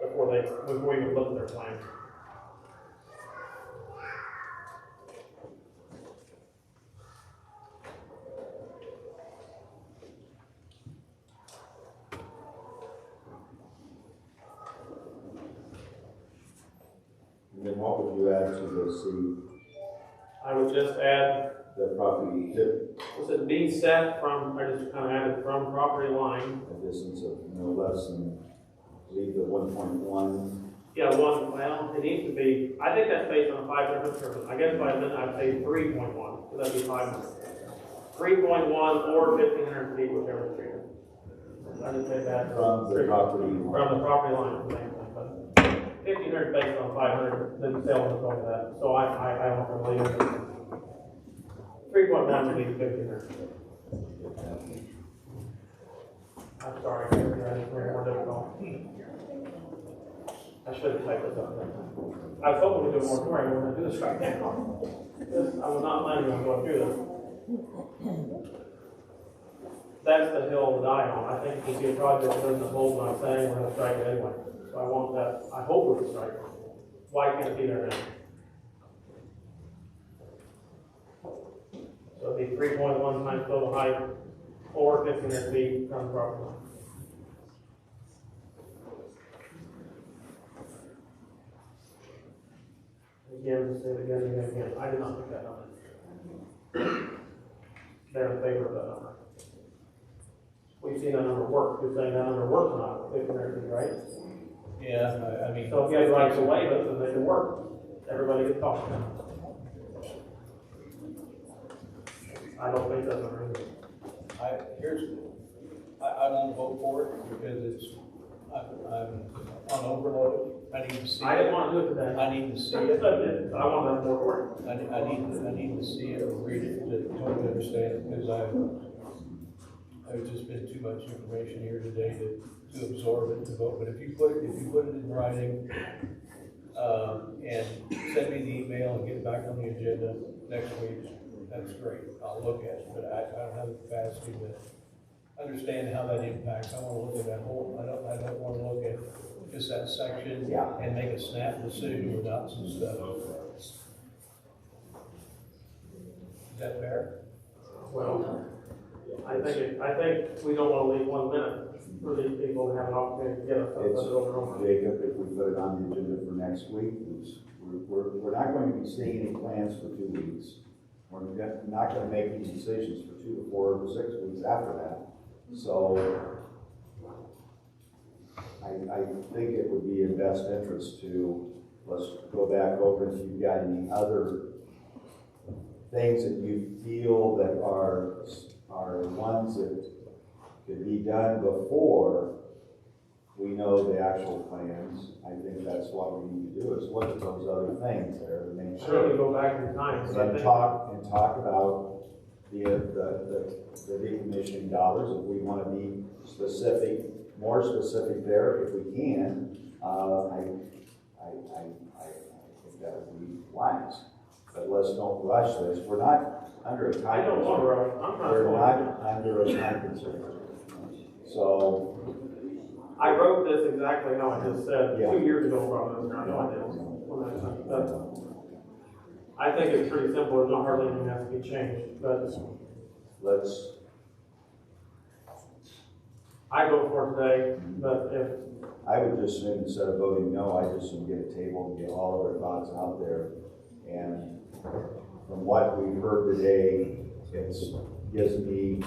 before we even look at their plan. And then what would you add to the C? I would just add, The property tip, was it be set from, I just kind of added from property line. a distance of no less than, leave the 1.1. Yeah, well, it needs to be, I think that's based on 5 different surveys. I guess by then I'd say 3.1, so that'd be 5. 3.1 or 1,500 feet, whichever is greater. I just say that. From the property line. From the property line, same thing, but 1,500 based on 500, then sales is over that, so I don't really believe it. 3.1 would be 1,500. I'm sorry, I didn't more difficult. I should have typed this up that time. I was hoping to do more touring, we're gonna do this right now. I was not planning on going through this. That's the hill to die on. I think if you see a project that doesn't hold what I'm saying, we're gonna strike it anyway. So I want that, I hope we're gonna strike it. Why can't it be there now? So it'd be 3.1 times total height, or 1,500 feet from the property line. Again, just say it again and again. I did not pick that number. They're in favor of that number. We've seen that number work. You're saying that number works or not, 1,500 feet, right? Yeah, I mean. So if you have rights to waive it, then they can work. Everybody gets talked about. I don't think that's a reason. I won't vote for it because I'm on overload. I need to see it. I didn't want to do it today. I need to see it. I want that more work. I need to see it or read it to totally understand it because I've just been too much information here today to absorb it to vote. But if you put it in writing, and send me the email and get it back on the agenda next week, that's great. I'll look at it, but I don't have the capacity to understand how that impacts. I want to look at that whole, I don't want to look at just that section and make a snap decision without some stuff. Is that fair? Well, I think we don't want to leave 1 minute for these people to have an opportunity to get us. Jacob, if we put it on the agenda for next week, we're not going to be seeing any plans for 2 weeks. we're not gonna make any decisions for 2 to 4 to 6 weeks after that. So I think it would be in best interest to, let's go back over if you've got any other things that you feel that are ones that could be done before we know the actual plans. I think that's what we need to do, is look at those other things there to make Really sure. go back in time. So I And think- talk about the decommissioning dollars, if we want to be specific, more specific there, if we can. I think that would be wise. But let's don't rush this. We're not under a time. I don't want to rush. I'm not We're going not under a time constraint. So, I wrote this exactly how I just said Yeah. 2 years ago, probably. I know I did. But I think it's pretty simple. It's not hardly anything has to be changed. But let's, I vote for today. But if I would just, instead of voting no, I just would get a table and get all of our thoughts out there. And from what we've heard today, it gives me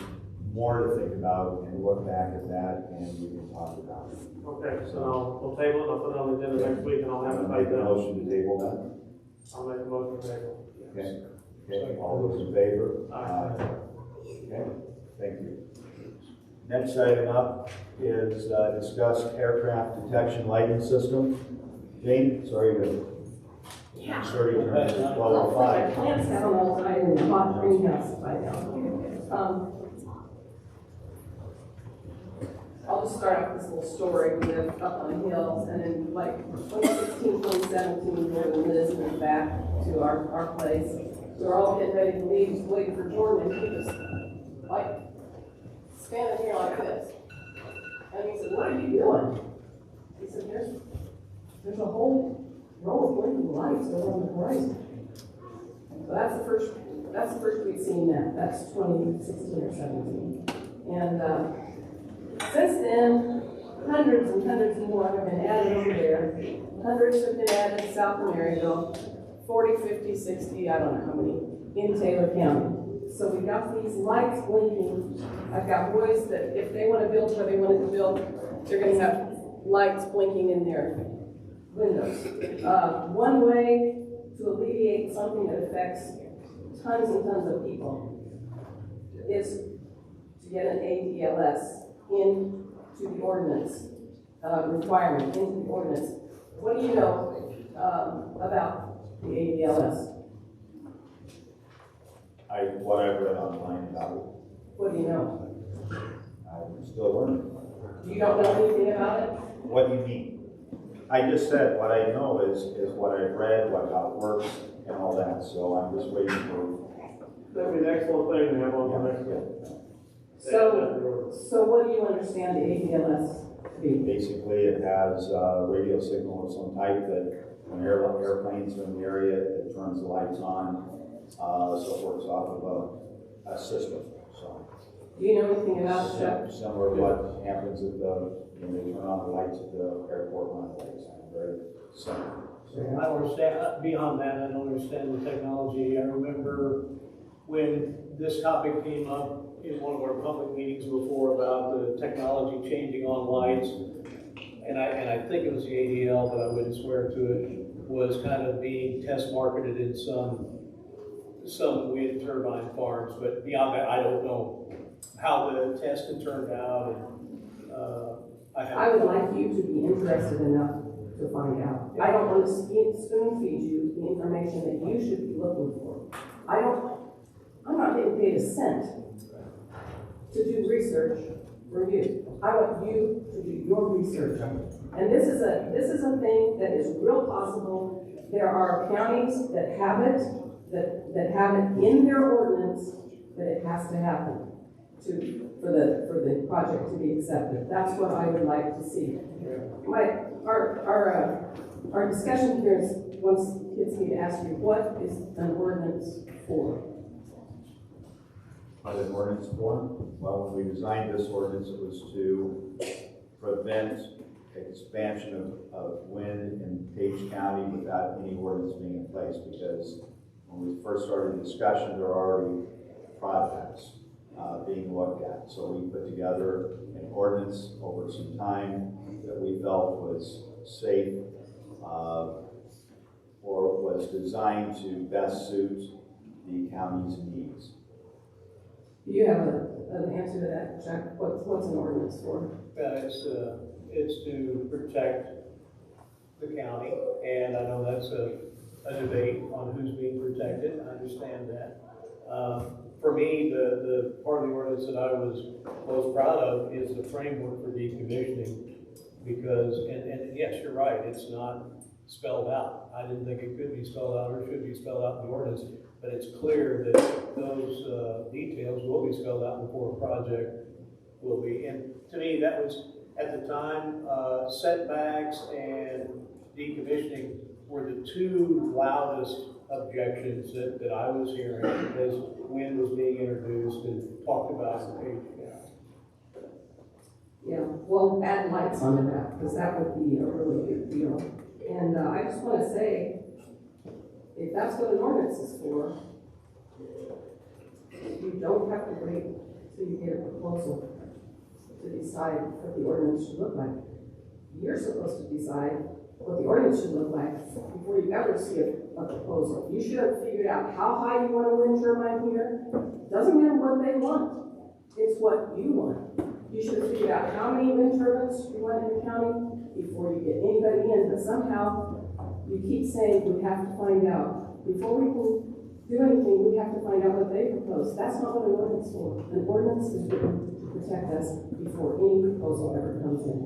more to think about and look back at that, and we can talk about it. okay, so we'll table it. I'll put it on the agenda next week, and I'll have it Make right a down. motion to table that. I'll make a motion to table. Okay. Okay, all those in favor? Aye. Okay, thank you. Next item up is discuss aircraft detection lighting system. Jane, sorry to. Yeah. Sorry to turn it to 12:05. Plants have them all died in the hot greenhouse by now. I'll just start off with this little story. We live up on the hills, and in like 2016, 2017, we were in Liz moved back to our place. We were all getting ready to leave, waiting for Jordan, and he was like standing here like this. And he said, "What are you doing?" He said, there's a whole row of blinking lights over on the horizon. So that's the first we've seen that. That's 2016 or 17. And since then, hundreds and hundreds more have been added over there. Hundreds have been added south of Maryville, 40, 50, 60, I don't know how many, in Taylor County. So we've got these lights blinking. I've got boys that if they want to build where they wanted to build, they're going to have lights blinking in their windows. One way to alleviate something that affects tons and tons of people is to get an ADLS into the ordinance, requirement into the ordinance. What do you know about the ADLS? What I've read online about it. What do you know? I'm still learning. You don't know anything about it? What do you mean? I just said what I know is what I've read, how it works, and all that. So I'm just waiting for. That'd be an excellent thing to have on the next one. So what do you understand the ADLS to be? Basically, it has a radio signal of some type that when airplanes are in the area, it turns the lights on. So it works off of a system. So. Do you know anything about that? Similar to what happens at when they turn on the lights at the airport runways. Very similar. I don't understand, beyond that, I don't understand the technology. I remember when this topic came up in one of our public meetings before about the technology changing on lights, and I think it was the ADL, but I wouldn't swear to it, was kind of being test marketed in some wind turbine farms, but beyond that, I don't know how the test had turned out, and I would like you to be interested enough to find out. I don't want to spoon feed you the information that you should be looking for. I'm not getting paid a cent to do research for you. I want you to do your research. And this is a thing that is real possible. There are counties that have it, that have it in their ordinance that it has to happen for the project to be accepted. That's what I would like to see. Our discussion here is once gets me to ask you, what is an ordinance for? What an ordinance for? Well, when we designed this ordinance, it was to prevent expansion of wind in Page County without any ordinance being in place, because when we first started the discussion, there were already projects being looked at. So we put together an ordinance over some time that we felt was safe or was designed to best suit the county's needs. Do you have an answer to that, Jack? What's an ordinance for? It's to protect the county, and I know that's a debate on who's being protected. I understand that. For me, the part of the ordinance that I was most proud of is the framework for decommissioning, because, and yes, you're right, it's not spelled out. I didn't think it could be spelled out or should be spelled out in the ordinance, but it's clear that those details will be spelled out before a project will be. And to me, that was, at the time, setbacks and decommissioning were the two loudest objections that I was hearing as wind was being introduced and talked about in the page. Yeah, well, add lights onto that, because that would be a really big deal. And I just want to say, if that's what an ordinance is for, you don't have to wait till you get a proposal to decide what the ordinance should look like. You're supposed to decide what the ordinance should look like before you ever see a proposal. You should have figured out how high you want a wind turbine here. Doesn't matter what they want, it's what you want. You should have figured out how many wind turbines you want in the county before you get anybody in, but somehow you keep saying we have to find out. Before we can do anything, we have to find out what they propose. That's not what an ordinance is for. An ordinance is written to protect us before any proposal ever comes in.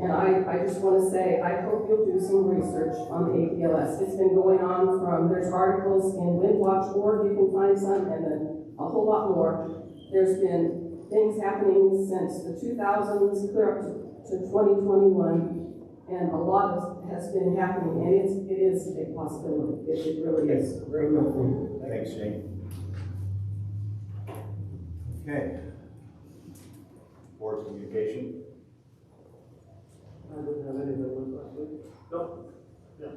And I just want to say, I hope you'll do some research on the APLS. It's been going on there's articles in Windwatch.org, you can find some, and then a whole lot more. There's been things happening since the 2000s, clear up to 2021, and a lot has been happening, and it is a possibility. It really is. Very well. Thanks, Jane. Okay. Board communication. I didn't have anything last week. No. Yeah.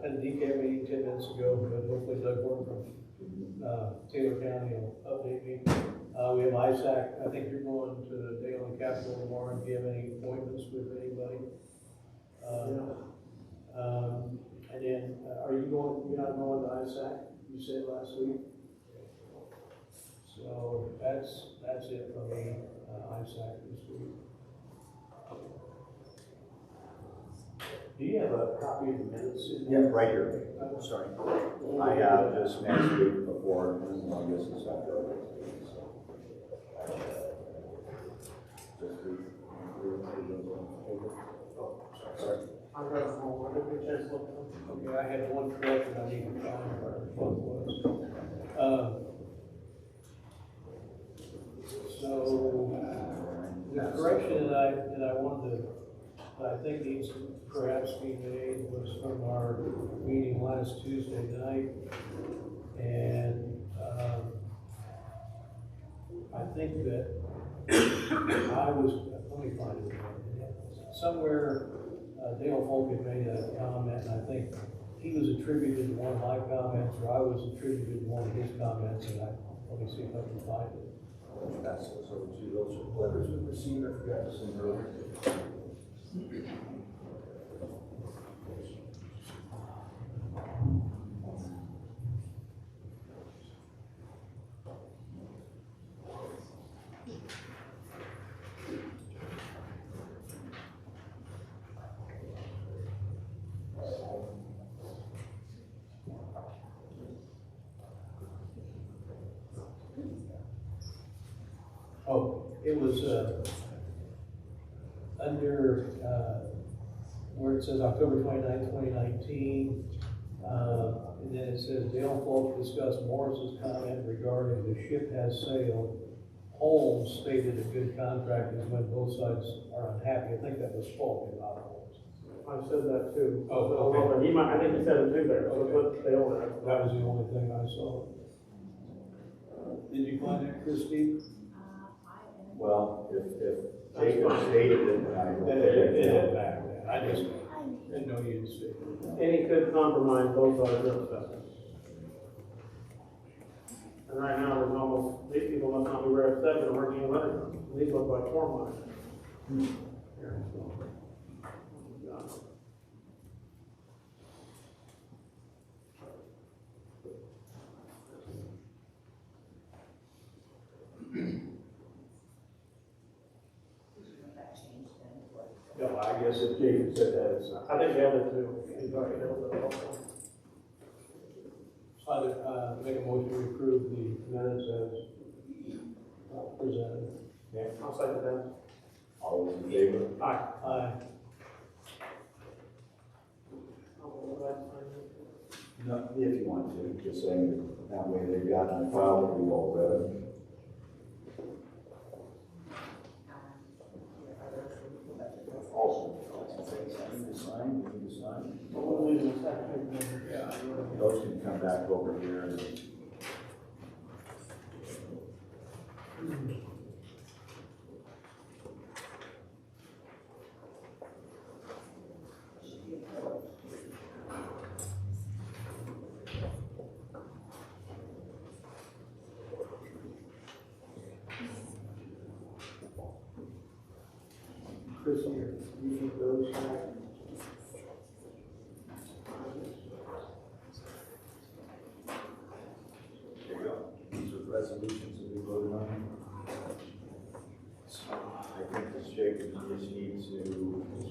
Had a DCAM meeting 10 minutes ago, but hopefully Doug Gordon from Taylor County will update me. We have ISAC. I think you're going to Dale and Capitol tomorrow. Do you have any appointments with anybody? And then, are you going, you're not going to ISAC? You said last week. So that's it for me, ISAC this week. Do you have a copy of the minutes? Yeah, right here. Sorry. I have this next week before, and I guess it's after. Sorry. I read them all. I didn't get a chance to look at them. Okay, I had one correction I need to find where it was. So the correction that I wanted to, that I think needs to perhaps be made was from our meeting last Tuesday night. And I think that let me find it. Somewhere Dale Folk had made a comment, and I think he was attributed to one of my comments, or I was attributed to one of his comments, and let me see if I can find it. Pass those over to you. Those are letters we received. I forgot to send earlier. Oh, it was under where it says October 29, 2019, and then it says Dale Folk discussed Morris's comment regarding the ship has sailed. Holmes stated a good contract is when both sides are unhappy. I think that was Folk, not Holmes. I said that too. Oh, So, okay. well, he might, I think he said it too there. So what they all have. That was the only thing I saw. Did you find that, Christie? Well, if Jacob stated it, then I will. I just didn't know you'd see it. Any it could compromise both sides of the fence. And right now, there's almost, these people must not be aware of stepping or working in weather. These look like form lines. Here, so. No, I guess if Jacob said that, it's not. I think the other two. He's already knows it also. Father, make a motion to approve the minutes as presented. Yeah. I'll second that. All those in favor? Aye. Aye. No, if you want to, just saying that way they've got on file what we all read. Also, you need to sign, you need to sign. Those can come back over here and. Chris, here, you need those. There you go. These are resolutions that we voted on. I think this Jacob just needs to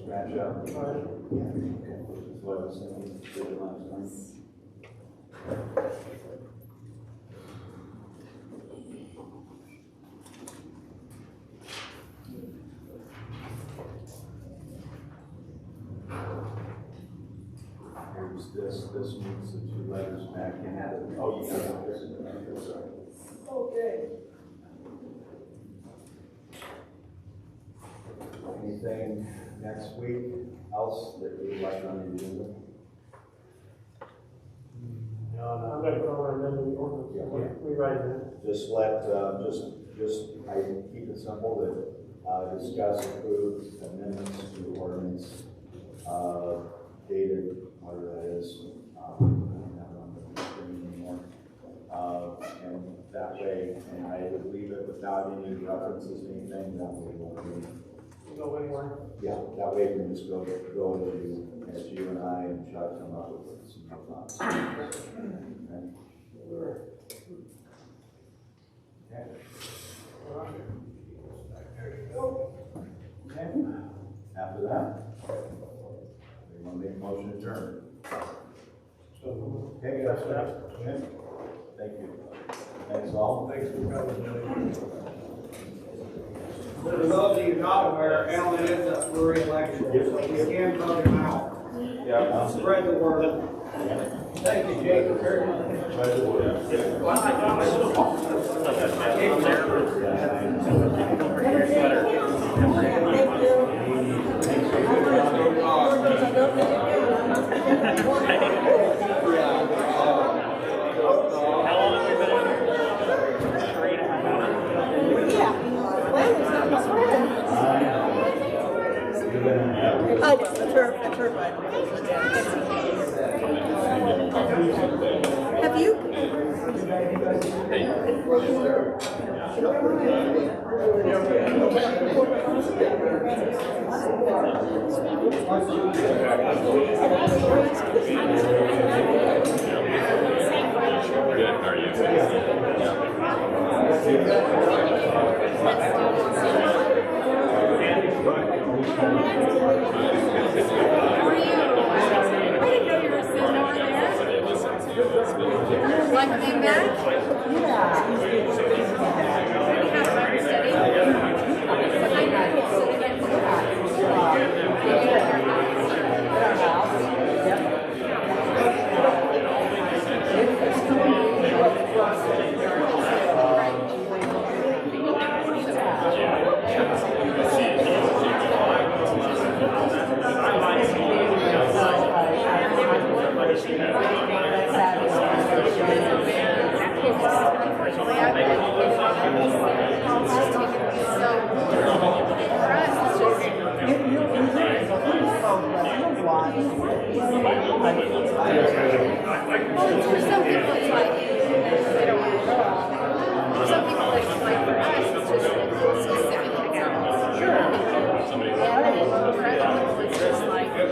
scratch out. That's what I was thinking, did it last time. This needs the two letters back in it. Oh, you got it. Sorry. Okay. Anything next week else that you would like on the agenda? No, I'm gonna put on our amending ordinance. Yeah. We write that. Just let, I keep it simple that, discuss approved amendments to ordinance, dated, whatever that is. I don't have it on the screen anymore. And that way, and I would leave it without any references, anything, that way it won't be. Go anywhere. Yeah, that way we can just go to, as you and I and Chuck come up with some more thoughts. Okay. Okay. After that, we want to make a motion to adjourn. Okay, that's that. Okay. Thank you. Thanks all. Thanks for coming. For those of you not aware, Alan is up for re-election, so we can vote him out. Yeah. Spread the word. Thank you, Jacob, very much. Spread the word. Have you? Good, how are you? Like being back? You some people it's like, they don't want to go. For some people it's like, for us, it's just specific examples. Sure. And for other people, it's just like, there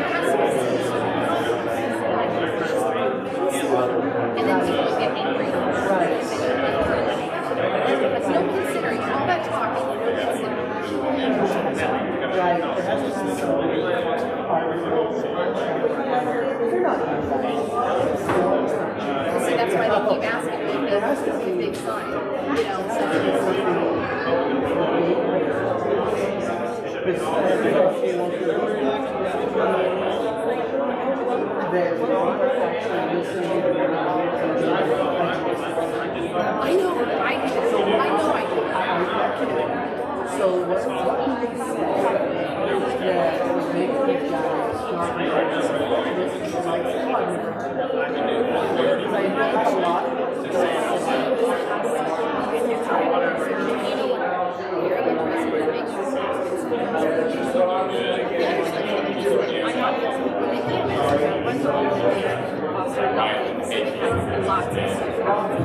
has to be and then people get angry. Right. Because no considering, all that talk, no considering. Right, there has to be some. They're not. See, that's why they keep asking me if it's a big sign, you know, so. I know I do. So what do they say that would make these guys not like I have a lot. Lots of stuff.